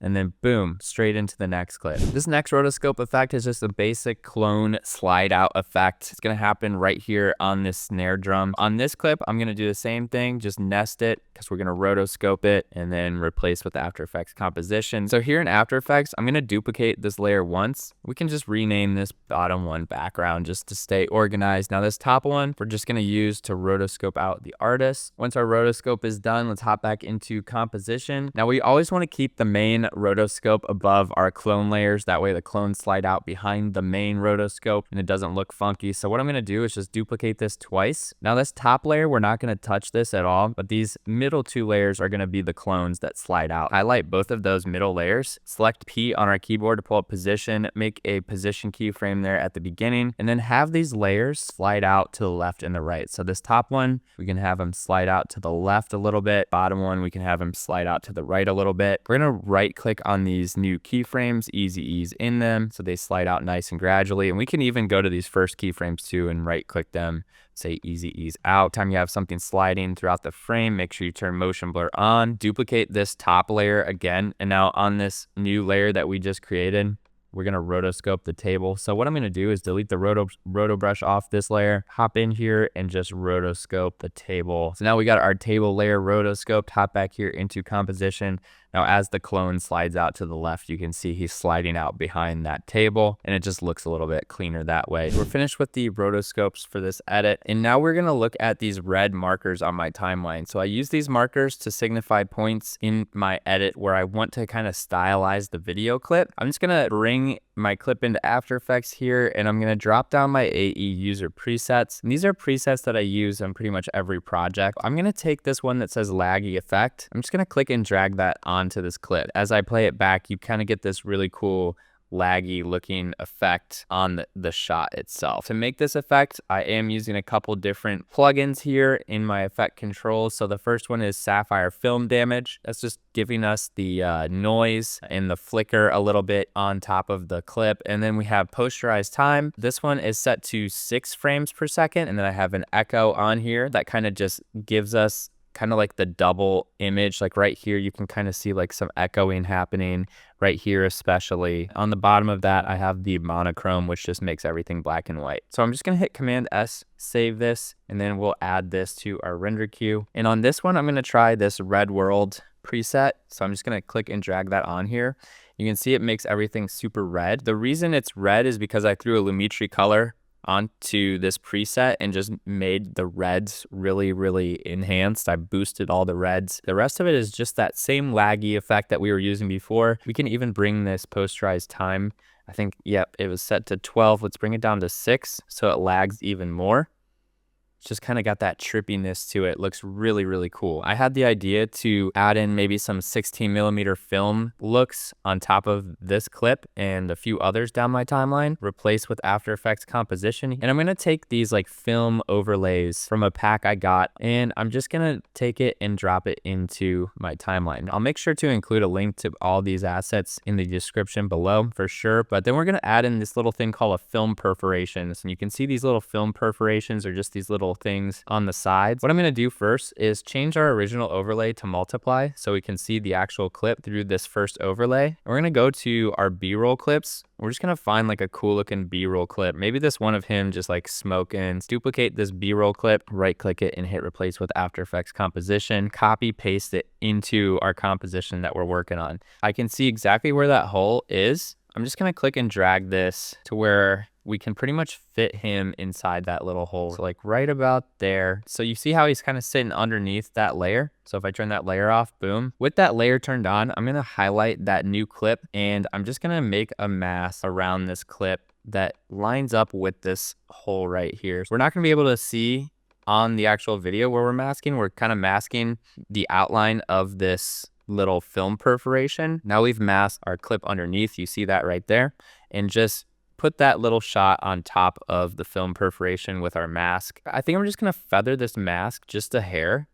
And then boom, straight into the next clip. This next rotoscope effect is just a basic clone slide out effect. It's gonna happen right here on this snare drum. On this clip, I'm gonna do the same thing, just nest it, because we're gonna rotoscope it and then replace with After Effects composition. So here in After Effects, I'm gonna duplicate this layer once. We can just rename this bottom one background just to stay organized. Now this top one, we're just gonna use to rotoscope out the artist. Once our rotoscope is done, let's hop back into composition. Now we always wanna keep the main rotoscope above our clone layers. That way the clones slide out behind the main rotoscope and it doesn't look funky. So what I'm going to do is just duplicate this twice. Now this top layer, we're not going to touch this at all, but these middle two layers are going to be the clones that slide out. Highlight both of those middle layers, select P on our keyboard to pull up position, make a position keyframe there at the beginning, and then have these layers slide out to the left and the right. So this top one, we can have them slide out to the left a little bit. Bottom one, we can have them slide out to the right a little bit. We're going to right click on these new keyframes, easy ease in them so they slide out nice and gradually. And we can even go to these first keyframes too and right click them, say easy ease out. Time you have something sliding throughout the frame, make sure you turn motion blur on, duplicate this top layer again. And now on this new layer that we just created, we're going to rotoscope the table. So what I'm going to do is delete the roto brush off this layer, hop in here and just rotoscope the table. So now we got our table layer rotoscoped, hop back here into composition. Now, as the clone slides out to the left, you can see he's sliding out behind that table, and it just looks a little bit cleaner that way. We're finished with the rotoscopes for this edit, and now we're gonna look at these red markers on my timeline. So I use these markers to signify points in my edit where I want to kind of stylize the video clip. I'm just gonna bring my clip into After Effects here, and I'm gonna drop down my AE user presets. And these are presets that I use on pretty much every project. I'm gonna take this one that says laggy effect. I'm just gonna click and drag that onto this clip. As I play it back, you kind of get this really cool laggy looking effect on the shot itself. To make this effect, I am using a couple different plugins here in my effect controls. So the first one is Sapphire Film Damage. That's just giving us the noise and the flicker a little bit on top of the clip. And then we have Posterize Time. This one is set to 6 frames per second. And then I have an echo on here that kind of just gives us kind of like the double image. Like right here, you can kind of see like some echoing happening right here, especially. On the bottom of that, I have the monochrome, which just makes everything black and white. So I'm just gonna hit Command S, save this, and then we'll add this to our render queue. And on this one, I'm gonna try this red world preset. So I'm just gonna click and drag that on here. You can see it makes everything super red. The reason it's red is because I threw a Lumetri color onto this preset and just made the reds really enhanced. I boosted all the reds. The rest of it is just that same laggy effect that we were using before. We can even bring this Posterize Time. I think, yep, it was set to 12. Let's bring it down to 6 so it lags even more. Just kind of got that trippiness to it. Looks really cool. I had the idea to add in maybe some 16mm film looks on top of this clip and a few others down my timeline, replace with After Effects composition. And I'm gonna take these like film overlays from a pack I got, and I'm just gonna take it and drop it into my timeline. I'll make sure to include a link to all these assets in the description below for sure. But then we're gonna add in this little thing called a film perforations. And you can see these little film perforations are just these little things on the sides. What I'm going to do first is change our original overlay to multiply so we can see the actual clip through this first overlay. We're going to go to our B-roll clips. We're just going to find like a cool looking B-roll clip. Maybe this one of him just like smoking. Let's duplicate this B-roll clip, right click it and hit replace with After Effects composition, copy paste it into our composition that we're working on. I can see exactly where that hole is. I'm just going to click and drag this to where we can pretty much fit him inside that little hole. So like right about there. So you see how he's kind of sitting underneath that layer? So if I turn that layer off, boom. With that layer turned on, I'm gonna highlight that new clip and I'm just gonna make a mask around this clip that lines up with this hole right here. We're not gonna be able to see on the actual video where we're masking. We're kind of masking the outline of this little film perforation. Now we've masked our clip underneath. You see that right there. And just put that little shot on top of the film perforation with our mask. I think I'm just gonna feather this mask just a hair,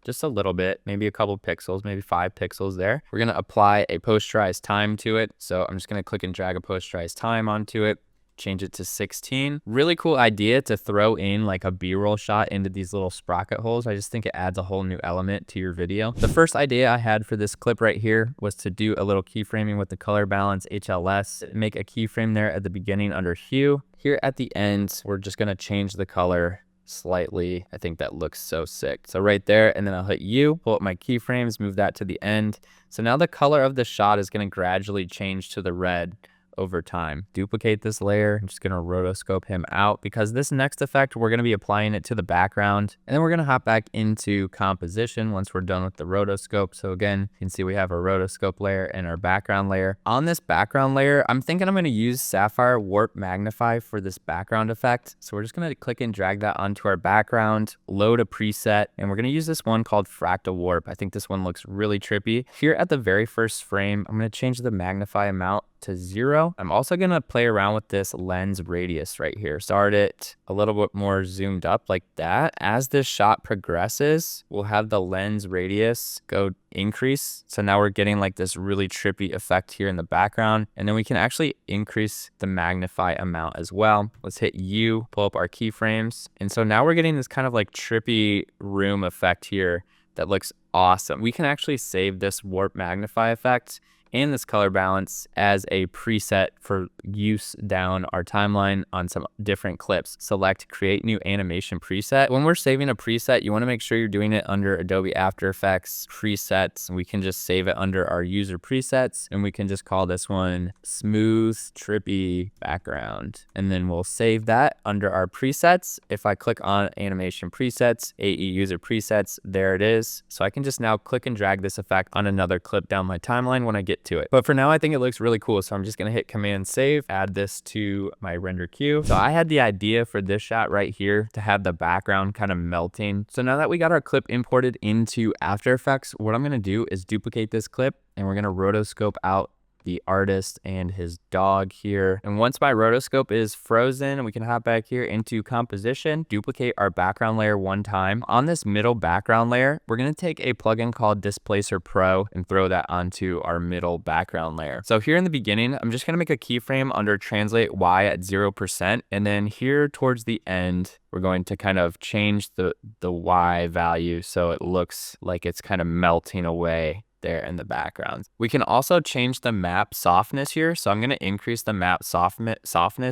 just a little bit, maybe a couple pixels, maybe 5 pixels there. We're gonna apply a posterized time to it. So I'm just gonna click and drag a posterized time onto it, change it to 16. Really cool idea to throw in like a B-roll shot into these little sprocket holes. I just think it adds a whole new element to your video. The first idea I had for this clip right here was to do a little keyframing with the color balance HLS, make a keyframe there at the beginning under hue. Here at the end, we're just gonna change the color slightly. I think that looks so sick. So right there, and then I'll hit U, pull up my keyframes, move that to the end. So now the color of the shot is gonna gradually change to the red over time. Duplicate this layer. I'm just gonna rotoscope him out because this next effect, we're gonna be applying it to the background. And then we're gonna hop back into composition once we're done with the rotoscope. So again, you can see we have our rotoscope layer and our background layer. On this background layer, I'm thinking I'm gonna use Sapphire Warp Magnify for this background effect. So we're just gonna click and drag that onto our background, load a preset, and we're gonna use this one called Fractal Warp. I think this one looks really trippy. Here at the very first frame, I'm gonna change the magnify amount to 0. I'm also gonna play around with this lens radius right here. Start it a little bit more zoomed up like that. As this shot progresses, we'll have the lens radius go increase. So now we're getting like this really trippy effect here in the background. And then we can actually increase the magnify amount as well. Let's hit U, pull up our keyframes. And so now we're getting this kind of like trippy room effect here that looks awesome. We can actually save this warp magnify effect and this color balance as a preset for use down our timeline on some different clips. Select create new animation preset. When we're saving a preset, you wanna make sure you're doing it under Adobe After Effects presets. We can just save it under our user presets and we can just call this one smooth trippy background. And then we'll save that under our presets. If I click on animation presets, AE user presets, there it is. So I can just now click and drag this effect on another clip down my timeline when I get to it. But for now, I think it looks really cool. So I'm just gonna hit Command Save, add this to my render queue. So I had the idea for this shot right here to have the background kind of melting. So now that we got our clip imported into After Effects, what I'm gonna do is duplicate this clip and we're gonna rotoscope out the artist and his dog here. And once my rotoscope is frozen, we can hop back here into composition, duplicate our background layer one time. On this middle background layer, we're gonna take a plugin called Displacer Pro and throw that onto our middle background layer. So here in the beginning, I'm just gonna make a keyframe under translate Y at 0%. And then here towards the end, we're going to kind of change the Y value so it looks like it's kind of melting away there in the background. We can also change the map softness here. So I'm going to increase the map softness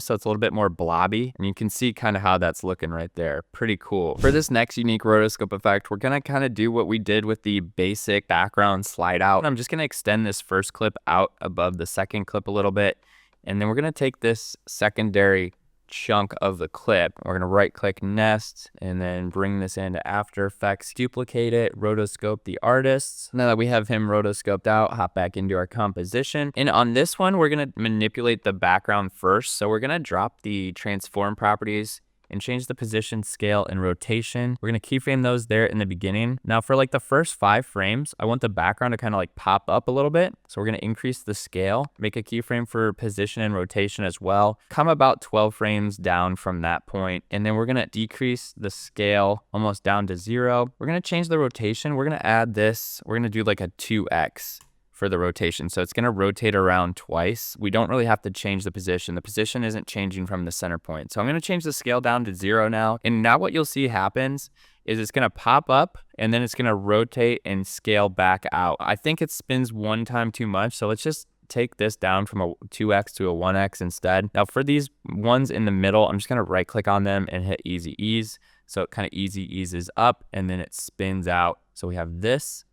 so it's a little bit more blobby. And you can see kind of how that's looking right there. Pretty cool. For this next unique rotoscope effect, we're going to kind of do what we did with the basic background slide out. I'm just going to extend this first clip out above the second clip a little bit. And then we're going to take this secondary chunk of the clip. We're going to right click nest and then bring this into After Effects, duplicate it, rotoscope the artist. Now that we have him rotoscoped out, hop back into our composition. And on this one, we're going to manipulate the background first. So we're going to drop the transform properties and change the position, scale, and rotation. We're gonna keyframe those there in the beginning. Now for like the first 5 frames, I want the background to kind of like pop up a little bit. So we're gonna increase the scale, make a keyframe for position and rotation as well. Come about 12 frames down from that point. And then we're gonna decrease the scale almost down to 0. We're gonna change the rotation. We're gonna add this, we're gonna do like a 2x. For the rotation. So it's going to rotate around twice. We don't really have to change the position. The position isn't changing from the center point. So I'm going to change the scale down to 0 now. And now what you'll see happens is it's going to pop up and then it's going to rotate and scale back out. I think it spins one time too much. So let's just take this down from a 2x to a 1x instead. Now for these ones in the middle, I'm just going to right click on them and hit easy ease. So it kind of easy eases up and then it spins out. So we have this.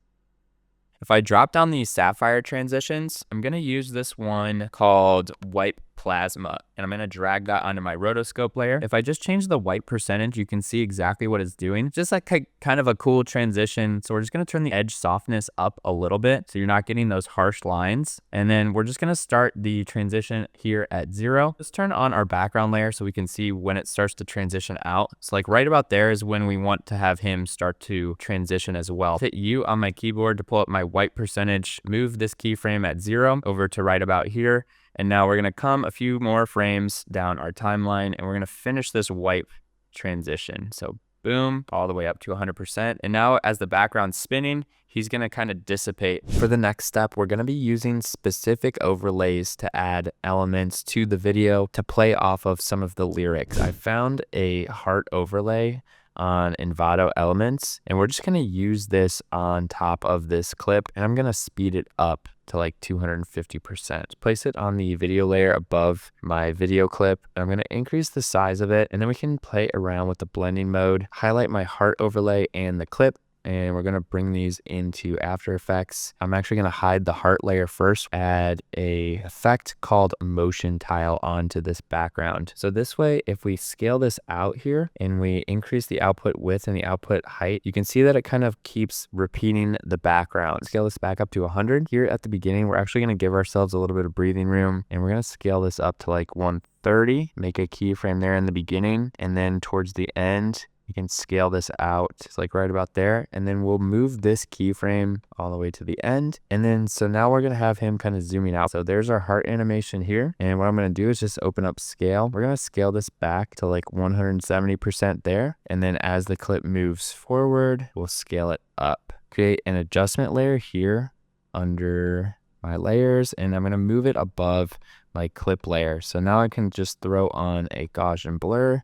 If I drop down these Sapphire transitions, I'm going to use this one called Wipe plasma, and I'm going to drag that onto my rotoscope layer. If I just change the white percentage, you can see exactly what it's doing. Just like kind of a cool transition. So we're just going to turn the edge softness up a little bit so you're not getting those harsh lines. And then we're just going to start the transition here at 0. Let's turn on our background layer so we can see when it starts to transition out. So like right about there is when we want to have him start to transition as well. Hit U on my keyboard to pull up my white percentage, move this keyframe at 0 over to right about here. And now we're going to come a few more frames down our timeline and we're going to finish this white transition. So boom, all the way up to 100%. And now as the background's spinning, he's going to kind of dissipate. For the next step, we're going to be using specific overlays to add elements to the video to play off of some of the lyrics. I found a heart overlay on Envato Elements, and we're just going to use this on top of this clip, and I'm going to speed it up to like 250%. Place it on the video layer above my video clip, and I'm going to increase the size of it, and then we can play around with the blending mode, highlight my heart overlay and the clip, and we're going to bring these into After Effects. I'm actually going to hide the heart layer first, add a effect called motion tile onto this background. So this way, if we scale this out here and we increase the output width and the output height, you can see that it kind of keeps repeating the background. Scale this back up to 100. Here at the beginning, we're actually going to give ourselves a little bit of breathing room, and we're going to scale this up to like 130, make a keyframe there in the beginning, and then towards the end, you can scale this out. It's like right about there. And then we'll move this keyframe all the way to the end. And then, so now we're going to have him kind of zooming out. So there's our heart animation here. And what I'm going to do is just open up scale. We're going to scale this back to like 170% there. And then as the clip moves forward, we'll scale it up. Create an adjustment layer here under my layers. And I'm going to move it above my clip layer. So now I can just throw on a Gaussian blur.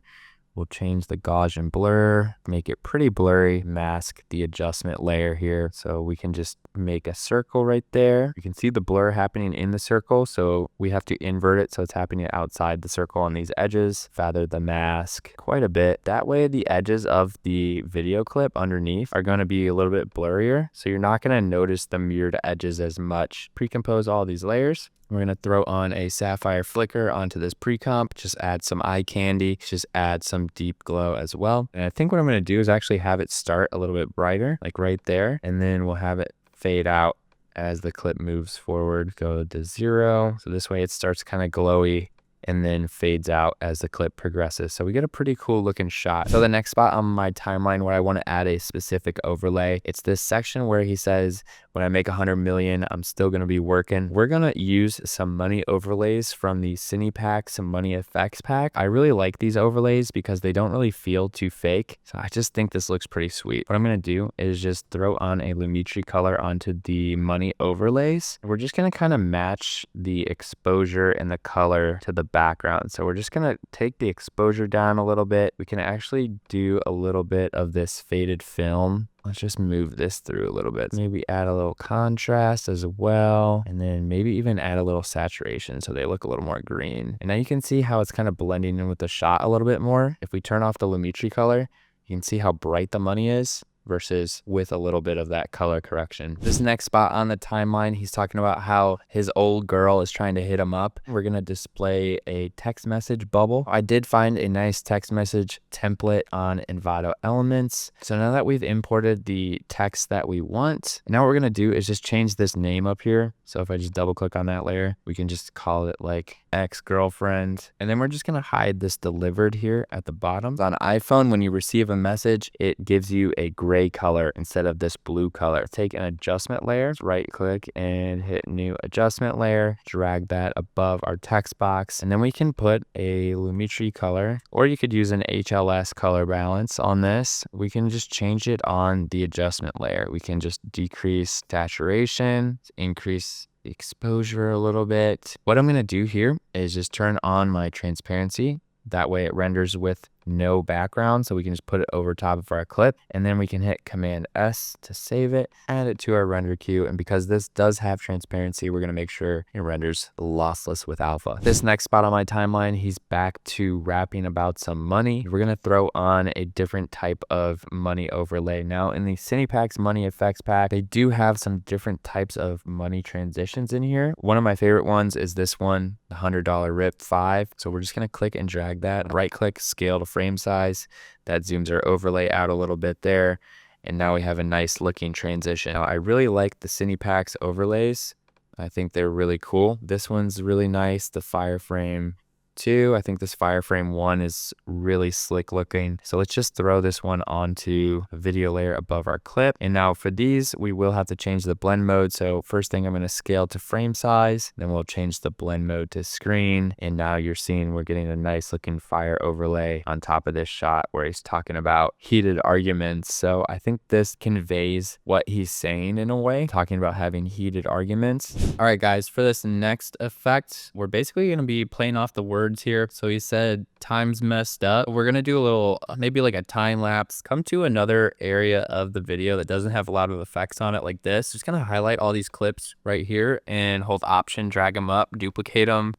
We'll change the Gaussian blur, make it pretty blurry, mask the adjustment layer here. So we can just make a circle right there. You can see the blur happening in the circle. So we have to invert it so it's happening outside the circle on these edges. Feather the mask quite a bit. That way the edges of the video clip underneath are going to be a little bit blurrier. So you're not going to notice the mirrored edges as much. Pre-compose all these layers. We're going to throw on a Sapphire flicker onto this pre-comp, just add some eye candy, just add some deep glow as well. And I think what I'm going to do is actually have it start a little bit brighter, like right there, and then we'll have it fade out as the clip moves forward, go to 0. So this way it starts kind of glowy and then fades out as the clip progresses. So we get a pretty cool looking shot. So the next spot on my timeline where I want to add a specific overlay, it's this section where he says, when I make 100 million, I'm still going to be working. We're going to use some money overlays from the Cine pack, some money effects pack. I really like these overlays because they don't really feel too fake. So I just think this looks pretty sweet. What I'm going to do is just throw on a Lumetri color onto the money overlays. We're just going to kind of match the exposure and the color to the background. So we're just going to take the exposure down a little bit. We can actually do a little bit of this faded film. Let's just move this through a little bit. Maybe add a little contrast as well. And then maybe even add a little saturation so they look a little more green. And now you can see how it's kind of blending in with the shot a little bit more. If we turn off the Lumetri color, you can see how bright the money is versus with a little bit of that color correction. This next spot on the timeline, he's talking about how his old girl is trying to hit him up. We're going to display a text message bubble. I did find a nice text message template on Envato Elements. So now that we've imported the text that we want, now what we're going to do is just change this name up here. So if I just double click on that layer, we can just call it like ex-girlfriend. And then we're just going to hide this delivered here at the bottom. On iPhone, when you receive a message, it gives you a gray color instead of this blue color. Take an adjustment layer, right click and hit new adjustment layer, drag that above our text box. And then we can put a Lumetri color, or you could use an HLS color balance on this. We can just change it on the adjustment layer. We can just decrease saturation, increase exposure a little bit. What I'm going to do here is just turn on my transparency. That way it renders with no background, so we can just put it over top of our clip, and then we can hit Command S to save it, add it to our render queue. And because this does have transparency, we're going to make sure it renders lossless with alpha. This next spot on my timeline, he's back to rapping about some money. We're going to throw on a different type of money overlay. Now in the Cinepack's money effects pack, they do have some different types of money transitions in here. One of my favorite ones is this one. the $100 RIP 5. So we're just gonna click and drag that, right click, scale to frame size. That zooms our overlay out a little bit there. And now we have a nice looking transition. Now, I really like the Cinepacks overlays. I think they're really cool. This one's really nice, the Fireframe 2. I think this Fireframe 1 is really slick looking. So let's just throw this one onto a video layer above our clip. And now for these, we will have to change the blend mode. So first thing, I'm going to scale to frame size. Then we'll change the blend mode to screen. And now you're seeing we're getting a nice looking fire overlay on top of this shot where he's talking about heated arguments. So I think this conveys what he's saying in a way, talking about having heated arguments. All right, guys, for this next effect, we're basically going to be playing off the word here. So he said time's messed up. We're gonna do a little, maybe like a time lapse, come to another area of the video that doesn't have a lot of effects on it like this. Just gonna highlight all these clips right here and hold Option, drag them up, duplicate them, and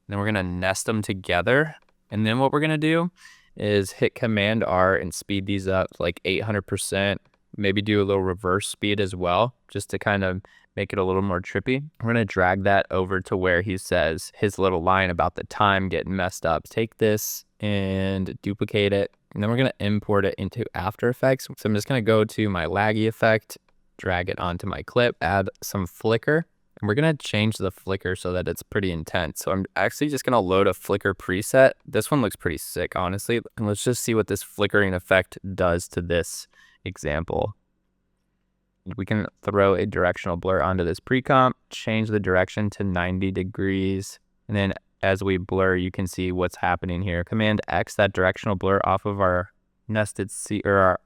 then we're gonna nest them together. And then what we're gonna do is hit Command R and speed these up like 800%, maybe do a little reverse speed as well, just to kind of make it a little more trippy. We're gonna drag that over to where he says his little line about the time getting messed up. Take this and duplicate it, and then we're gonna import it into After Effects. So I'm just gonna go to my laggy effect, drag it onto my clip, add some flicker, and we're gonna change the flicker so that it's pretty intense. So I'm actually just gonna load a flicker preset. This one looks pretty sick, honestly. And let's just see what this flickering effect does to this example. We can throw a directional blur onto this pre-comp, change the direction to 90 degrees. And then as we blur, you can see what's happening here. Command X, that directional blur off of our nested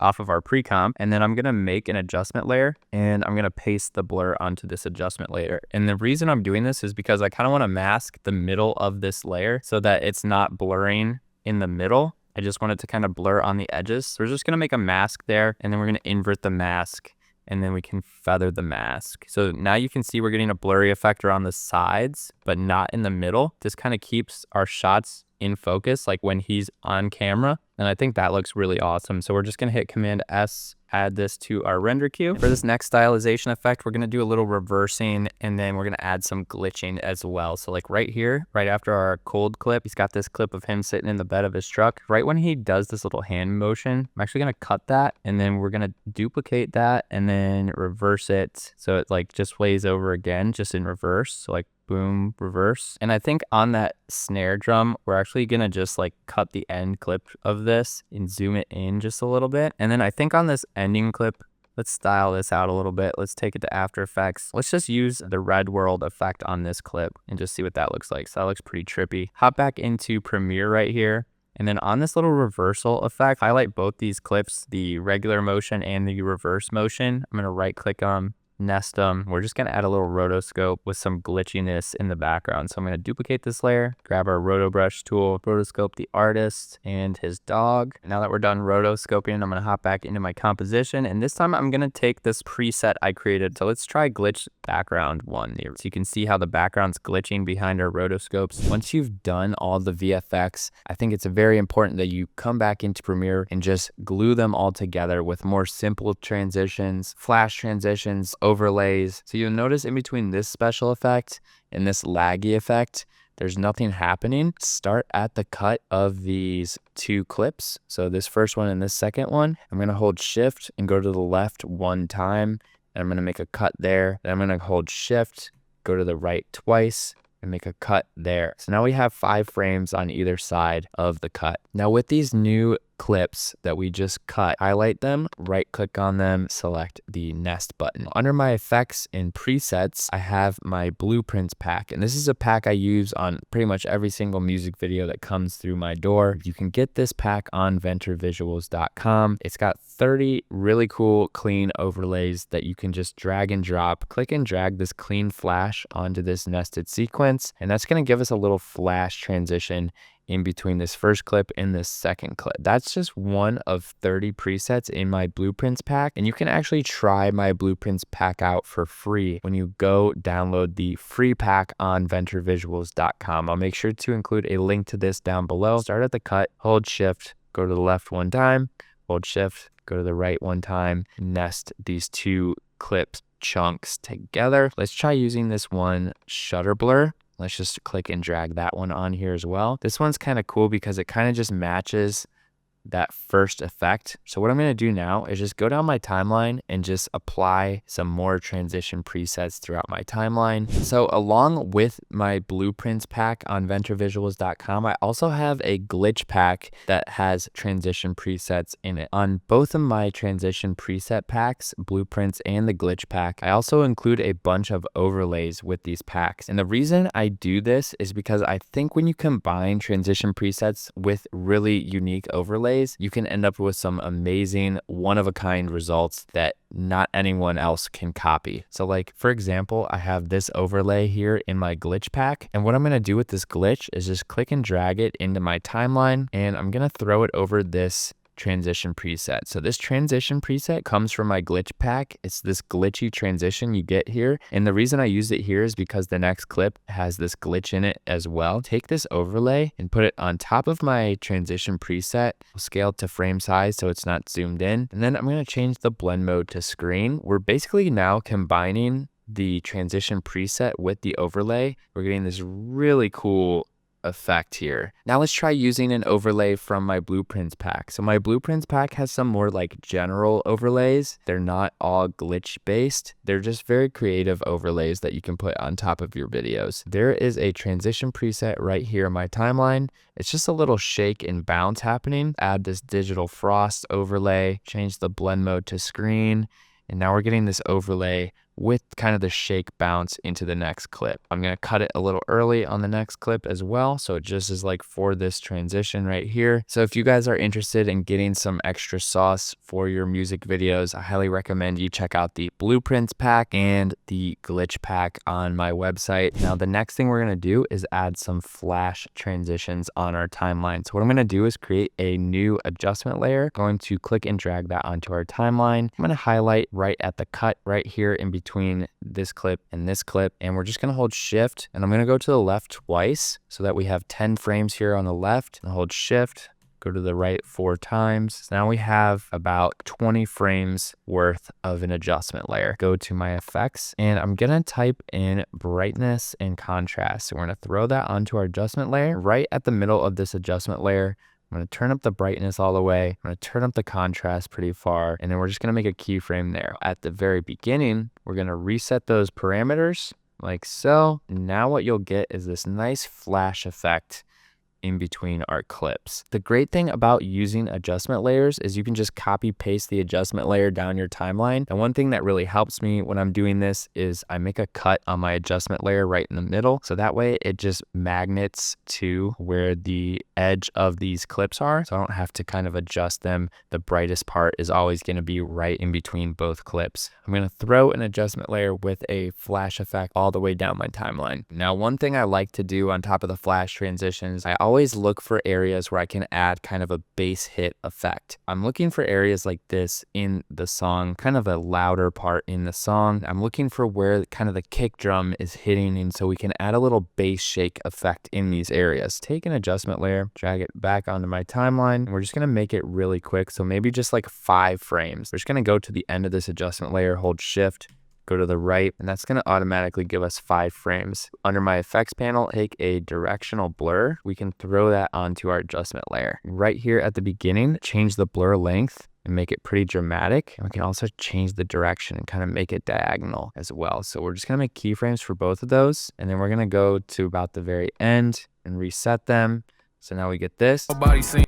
off of our pre-comp. And then I'm gonna make an adjustment layer and I'm gonna paste the blur onto this adjustment layer. And the reason I'm doing this is because I kind of want to mask the middle of this layer so that it's not blurring in the middle. I just want it to kind of blur on the edges. So we're just gonna make a mask there, and then we're gonna invert the mask, and then we can feather the mask. So now you can see we're getting a blurry effect around the sides, but not in the middle. This kind of keeps our shots in focus, like when he's on camera. And I think that looks really awesome. So we're just gonna hit Command S, add this to our render queue. For this next stylization effect, we're gonna do a little reversing, and then we're gonna add some glitching as well. So like right here, right after our cold clip, he's got this clip of him sitting in the bed of his truck. Right when he does this little hand motion, I'm actually gonna cut that, and then we're gonna duplicate that and then reverse it. So it like just plays over again, just in reverse. So like boom, reverse. And I think on that snare drum, we're actually gonna just like cut the end clip of this and zoom it in just a little bit. And then I think on this ending clip, let's style this out a little bit. Let's take it to After Effects. Let's just use the red world effect on this clip and just see what that looks like. So that looks pretty trippy. Hop back into Premiere right here. And then on this little reversal effect, highlight both these clips, the regular motion and the reverse motion. I'm gonna right click on nest them. We're just gonna add a little rotoscope with some glitchiness in the background. So I'm gonna duplicate this layer, grab our roto brush tool, rotoscope the artist and his dog. Now that we're done rotoscoping, I'm gonna hop back into my composition, and this time I'm gonna take this preset I created. So let's try glitch background one here. So you can see how the background's glitching behind our rotoscopes. Once you've done all the VFX, I think it's very important that you come back into Premiere and just glue them all together with more simple transitions, flash transitions, overlays. So you'll notice in between this special effect and this laggy effect, there's nothing happening. Start at the cut of these two clips. So this first one and this second one, I'm gonna hold Shift and go to the left one time. And I'm gonna make a cut there. Then I'm gonna hold Shift, go to the right twice, and make a cut there. So now we have 5 frames on either side of the cut. Now with these new clips that we just cut, highlight them, right click on them, select the nest button. Under my effects and presets, I have my blueprints pack. And this is a pack I use on pretty much every single music video that comes through my door. You can get this pack on venturvisuals.com. It's got 30 really cool clean overlays that you can just drag and drop. Click and drag this clean flash onto this nested sequence. And that's gonna give us a little flash transition in between this first clip and this second clip. That's just one of 30 presets in my blueprints pack. And you can actually try my blueprints pack out for free when you go download the free pack on venturvisuals.com. I'll make sure to include a link to this down below. Start at the cut, hold Shift, go to the left one time, hold Shift, go to the right one time, nest these two clips chunks together. Let's try using this one shutter blur. Let's just click and drag that one on here as well. This one's kind of cool because it kind of just matches that first effect. So what I'm going to do now is just go down my timeline and just apply some more transition presets throughout my timeline. So along with my blueprints pack on venturevisuals.com, I also have a glitch pack that has transition presets in it. On both of my transition preset packs, blueprints and the glitch pack, I also include a bunch of overlays with these packs. And the reason I do this is because I think when you combine transition presets with really unique overlays, you can end up with some amazing one-of-a-kind results that not anyone else can copy. So like, for example, I have this overlay here in my glitch pack. And what I'm going to do with this glitch is just click and drag it into my timeline. And I'm going to throw it over this transition preset. So this transition preset comes from my glitch pack. It's this glitchy transition you get here. And the reason I use it here is because the next clip has this glitch in it as well. Take this overlay and put it on top of my transition preset. I'll scale it to frame size so it's not zoomed in. And then I'm going to change the blend mode to screen. We're basically now combining the transition preset with the overlay. We're getting this really cool effect here. Now let's try using an overlay from my blueprints pack. So my blueprints pack has some more like general overlays. They're not all glitch based. They're just very creative overlays that you can put on top of your videos. There is a transition preset right here in my timeline. It's just a little shake and bounce happening. Add this digital frost overlay, change the blend mode to screen. And now we're getting this overlay with kind of the shake bounce into the next clip. I'm going to cut it a little early on the next clip as well. So it just is like for this transition right here. So if you guys are interested in getting some extra sauce for your music videos, I highly recommend you check out the blueprints pack and the glitch pack on my website. Now the next thing we're going to do is add some flash transitions on our timeline. So what I'm going to do is create a new adjustment layer. I'm going to click and drag that onto our timeline. I'm going to highlight right at the cut right here in between this clip and this clip, and we're just going to hold shift, and I'm going to go to the left twice so that we have 10 frames here on the left, and hold shift, go to the right 4 times. So now we have about 20 frames worth of an adjustment layer. Go to my effects, and I'm going to type in brightness and contrast. So we're going to throw that onto our adjustment layer. Right at the middle of this adjustment layer, I'm going to turn up the brightness all the way. I'm going to turn up the contrast pretty far. And then we're just going to make a keyframe there. At the very beginning, we're going to reset those parameters like so. Now what you'll get is this nice flash effect in between our clips. The great thing about using adjustment layers is you can just copy paste the adjustment layer down your timeline. And one thing that really helps me when I'm doing this is I make a cut on my adjustment layer right in the middle. So that way it just magnets to where the edge of these clips are. So I don't have to kind of adjust them. The brightest part is always going to be right in between both clips. I'm going to throw an adjustment layer with a flash effect all the way down my timeline. Now, one thing I like to do on top of the flash transitions, I always look for areas where I can add kind of a bass hit effect. I'm looking for areas like this in the song, kind of a louder part in the song. I'm looking for where kind of the kick drum is hitting, and so we can add a little bass shake effect in these areas. Take an adjustment layer, drag it back onto my timeline, and we're just going to make it really quick. So maybe just like 5 frames. We're just going to go to the end of this adjustment layer, hold shift, go to the right, and that's going to automatically give us 5 frames. Under my effects panel, take a directional blur. We can throw that onto our adjustment layer. Right here at the beginning, change the blur length and make it pretty dramatic. And we can also change the direction and kind of make it diagonal as well. So we're just going to make keyframes for both of those. And then we're going to go to about the very end and reset them. So now we get this. Nobody seen.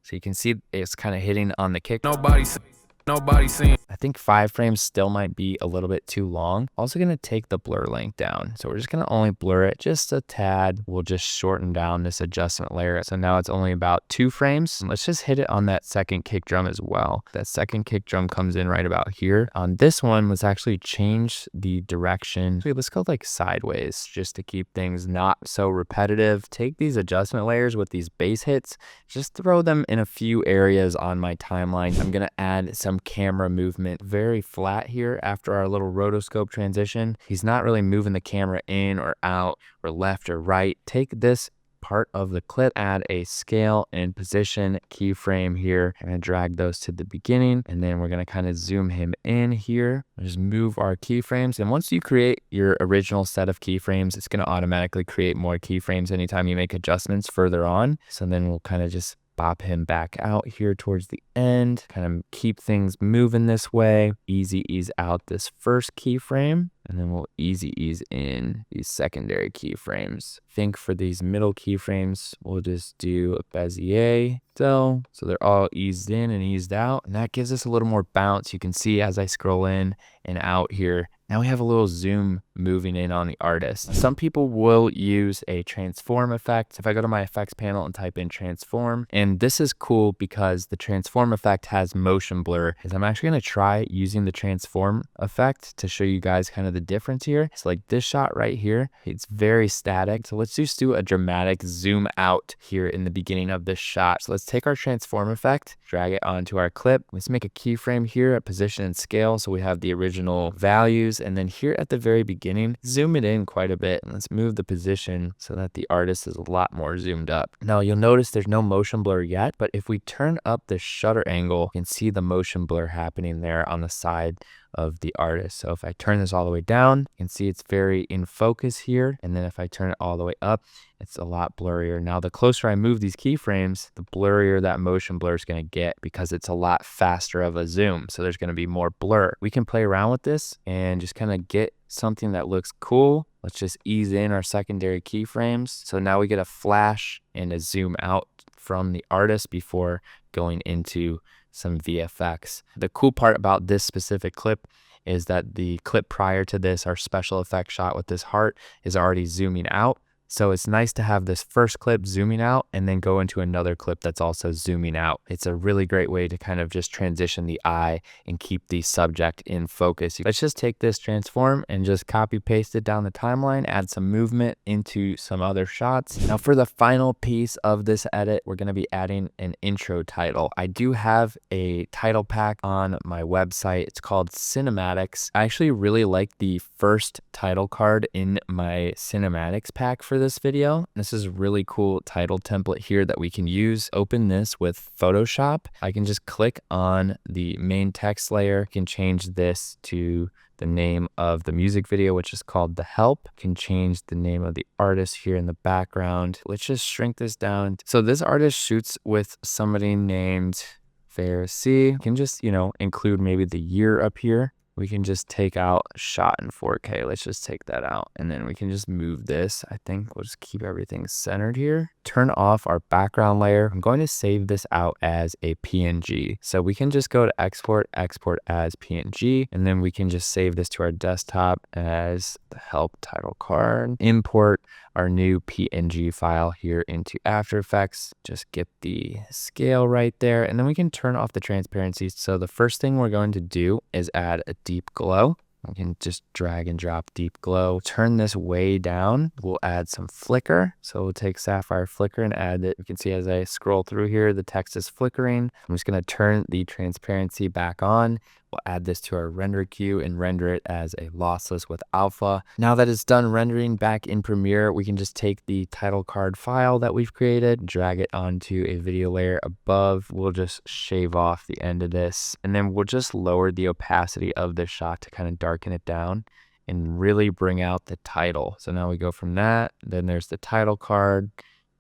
So you can see it's kind of hitting on the kick. Nobody seen. I think 5 frames still might be a little bit too long. Also going to take the blur length down. So we're just going to only blur it just a tad. We'll just shorten down this adjustment layer. So now it's only about 2 frames. Let's just hit it on that second kick drum as well. That second kick drum comes in right about here. On this one, let's actually change the direction. Let's go like sideways just to keep things not so repetitive. Take these adjustment layers with these bass hits, just throw them in a few areas on my timeline. I'm going to add some camera movement, very flat here after our little rotoscope transition. He's not really moving the camera in or out or left or right. Take this part of the clip, add a scale and position keyframe here. I'm going to drag those to the beginning, and then we're going to kind of zoom him in here. Just move our keyframes. And once you create your original set of keyframes, it's going to automatically create more keyframes anytime you make adjustments further on. So then we'll kind of just bop him back out here towards the end, kind of keep things moving this way. Easy ease out this first keyframe, and then we'll easy ease in these secondary keyframes. I think for these middle keyframes, we'll just do a Bezier so they're all eased in and eased out, and that gives us a little more bounce. You can see as I scroll in and out here, now we have a little zoom moving in on the artist. Some people will use a transform effect. If I go to my effects panel and type in transform, and this is cool because the transform effect has motion blur, is I'm actually going to try using the transform effect to show you guys kind of the difference here. So like this shot right here, it's very static. So let's just do a dramatic zoom out here in the beginning of this shot. So let's take our transform effect, drag it onto our clip. Let's make a keyframe here at position and scale so we have the original values. And then here at the very beginning, zoom it in quite a bit. And let's move the position so that the artist is a lot more zoomed up. Now you'll notice there's no motion blur yet, but if we turn up the shutter angle, you can see the motion blur happening there on the side of the artist. So if I turn this all the way down, you can see it's very in focus here. And then if I turn it all the way up, it's a lot blurrier. Now, the closer I move these keyframes, the blurrier that motion blur is going to get because it's a lot faster of a zoom. So there's going to be more blur. We can play around with this and just kind of get something that looks cool. Let's just ease in our secondary keyframes. So now we get a flash and a zoom out from the artist before going into some VFX. The cool part about this specific clip is that the clip prior to this, our special effect shot with this heart, is already zooming out. So it's nice to have this first clip zooming out and then go into another clip that's also zooming out. It's a really great way to kind of just transition the eye and keep the subject in focus. Let's just take this transform and just copy paste it down the timeline, add some movement into some other shots. Now for the final piece of this edit, we're going to be adding an intro title. I do have a title pack on my website. It's called Cinematics. I actually really like the first title card in my Cinematics pack for this video. This is a really cool title template here that we can use. Open this with Photoshop. I can just click on the main text layer, can change this to the name of the music video, which is called The Help. Can change the name of the artist here in the background. Let's just shrink this down. So this artist shoots with somebody named Pharisee. Can just, include maybe the year up here. We can just take out shot in 4K. Let's just take that out. And then we can just move this. I think we'll just keep everything centered here. Turn off our background layer. I'm going to save this out as a PNG. So we can just go to export as PNG, and then we can just save this to our desktop as the help title card. Import our new PNG file here into After Effects. Just get the scale right there, and then we can turn off the transparency. So the first thing we're going to do is add a deep glow. We can just drag and drop deep glow. Turn this way down. We'll add some flicker. So we'll take Sapphire flicker and add it. You can see as I scroll through here, the text is flickering. I'm just going to turn the transparency back on. We'll add this to our render queue and render it as a lossless with alpha. Now that it's done rendering back in Premiere, we can just take the title card file that we've created, drag it onto a video layer above. We'll just shave off the end of this, and then we'll just lower the opacity of this shot to kind of darken it down and really bring out the title. So now we go from that, then there's the title card,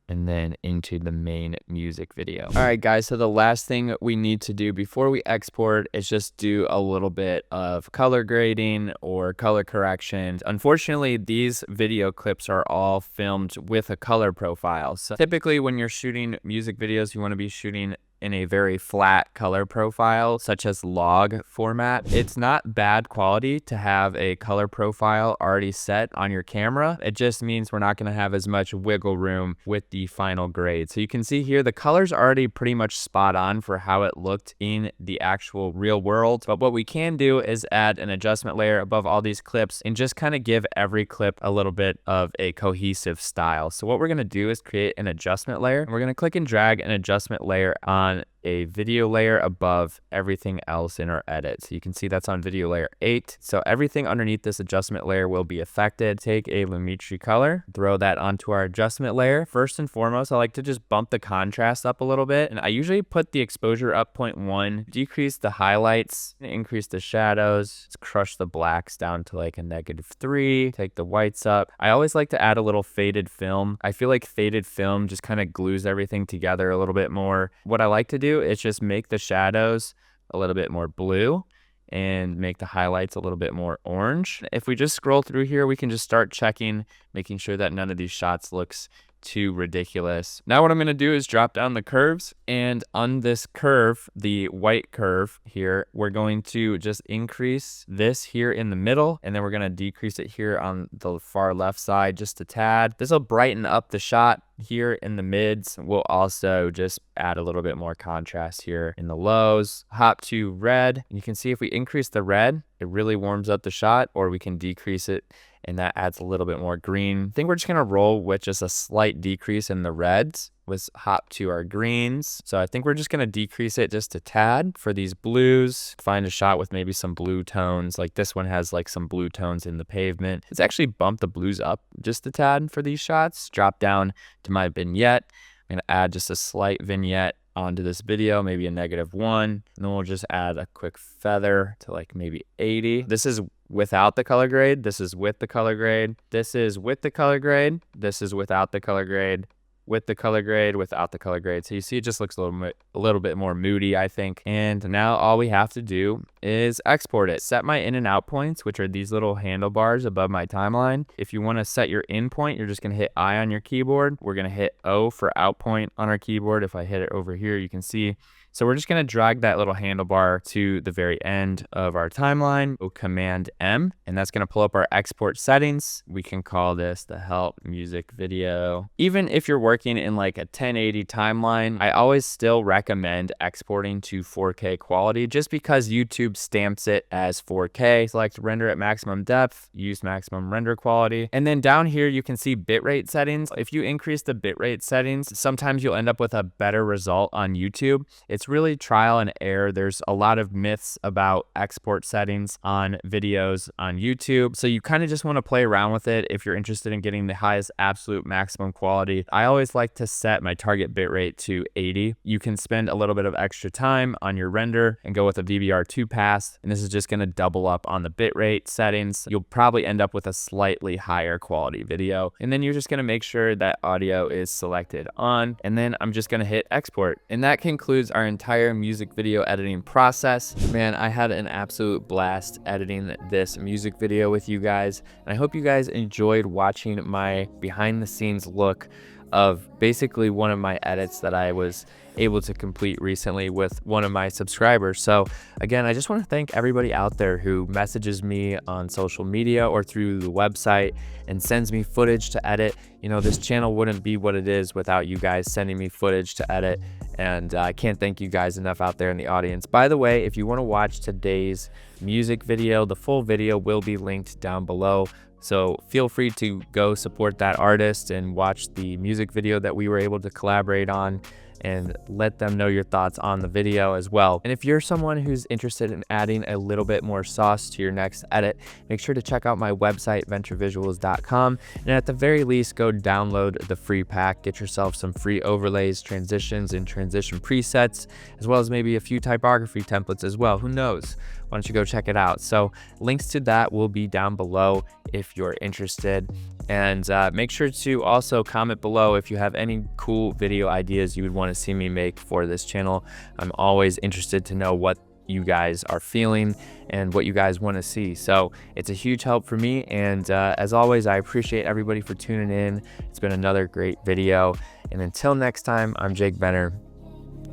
and then into the main music video. All right, guys, so the last thing we need to do before we export is just do a little bit of color grading or color correction. Unfortunately, these video clips are all filmed with a color profile. So typically when you're shooting music videos, you want to be shooting in a very flat color profile, such as log format. It's not bad quality to have a color profile already set on your camera. It just means we're not gonna have as much wiggle room with the final grade. So you can see here, the color's already pretty much spot on for how it looked in the actual real world. But what we can do is add an adjustment layer above all these clips and just kind of give every clip a little bit of a cohesive style. So what we're gonna do is create an adjustment layer. And we're gonna click and drag an adjustment layer on a video layer above everything else in our edit. So you can see that's on video layer 8. So everything underneath this adjustment layer will be affected. Take a Lumetri color, throw that onto our adjustment layer. First and foremost, I like to just bump the contrast up a little bit. And I usually put the exposure up 0.1, decrease the highlights, increase the shadows, crush the blacks down to like a -3, take the whites up. I always like to add a little faded film. I feel like faded film just kind of glues everything together a little bit more. What I like to do is just make the shadows a little bit more blue and make the highlights a little bit more orange. If we just scroll through here, we can just start checking, making sure that none of these shots looks too ridiculous. Now what I'm going to do is drop down the curves, and on this curve, the white curve here, we're going to just increase this here in the middle, and then we're going to decrease it here on the far left side just a tad. This will brighten up the shot here in the mids. We'll also just add a little bit more contrast here in the lows. Hop to red, and you can see if we increase the red, it really warms up the shot, or we can decrease it and that adds a little bit more green. I think we're just gonna roll with just a slight decrease in the reds. Let's hop to our greens. So I think we're just gonna decrease it just a tad for these blues. Find a shot with maybe some blue tones. Like this one has like some blue tones in the pavement. Let's actually bump the blues up just a tad for these shots. Drop down to my vignette. I'm gonna add just a slight vignette onto this video, maybe a -1, and then we'll just add a quick feather to like maybe 80. This is without the color grade. This is with the color grade. This is with the color grade. This is without the color grade. With the color grade, without the color grade. So you see it just looks a little bit more moody, I think. And now all we have to do is export it. Set my in and out points, which are these little handlebars above my timeline. If you want to set your in point, you're just going to hit I on your keyboard. We're going to hit O for out point on our keyboard. If I hit it over here, you can see. So we're just going to drag that little handlebar to the very end of our timeline. We'll Command M, and that's going to pull up our export settings. We can call this the help music video. Even if you're working in like a 1080 timeline, I always still recommend exporting to 4K quality just because YouTube stamps it as 4K. Select render at maximum depth, use maximum render quality. And then down here, you can see bitrate settings. If you increase the bitrate settings, sometimes you'll end up with a better result on YouTube. It's really trial and error. There's a lot of myths about export settings on videos on YouTube. So you kind of just want to play around with it if you're interested in getting the highest absolute maximum quality. I always like to set my target bitrate to 80. You can spend a little bit of extra time on your render and go with a VBR2 pass. And this is just going to double up on the bitrate settings. You'll probably end up with a slightly higher quality video. And then you're just going to make sure that audio is selected on. And then I'm just going to hit export. And that concludes our entire music video editing process. Man, I had an absolute blast editing this music video with you guys, and I hope you guys enjoyed watching my behind the scenes look of basically one of my edits that I was able to complete recently with one of my subscribers. So again, I just want to thank everybody out there who messages me on social media or through the website and sends me footage to edit. You know, this channel wouldn't be what it is without you guys sending me footage to edit, and I can't thank you guys enough out there in the audience. By the way, if you want to watch today's music video, the full video will be linked down below. So feel free to go support that artist and watch the music video that we were able to collaborate on, and let them know your thoughts on the video as well. And if you're someone who's interested in adding a little bit more sauce to your next edit, make sure to check out my website, venturevisuals.com, and at the very least, go download the free pack, get yourself some free overlays, transitions, and transition presets, as well as maybe a few typography templates as well. Who knows? Why don't you go check it out? So links to that will be down below if you're interested. And make sure to also comment below if you have any cool video ideas you would want to see me make for this channel. I'm always interested to know what you guys are feeling and what you guys want to see. So it's a huge help for me. And as always, I appreciate everybody for tuning in. It's been another great video. And until next time, I'm Jake Benner.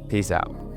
Peace out.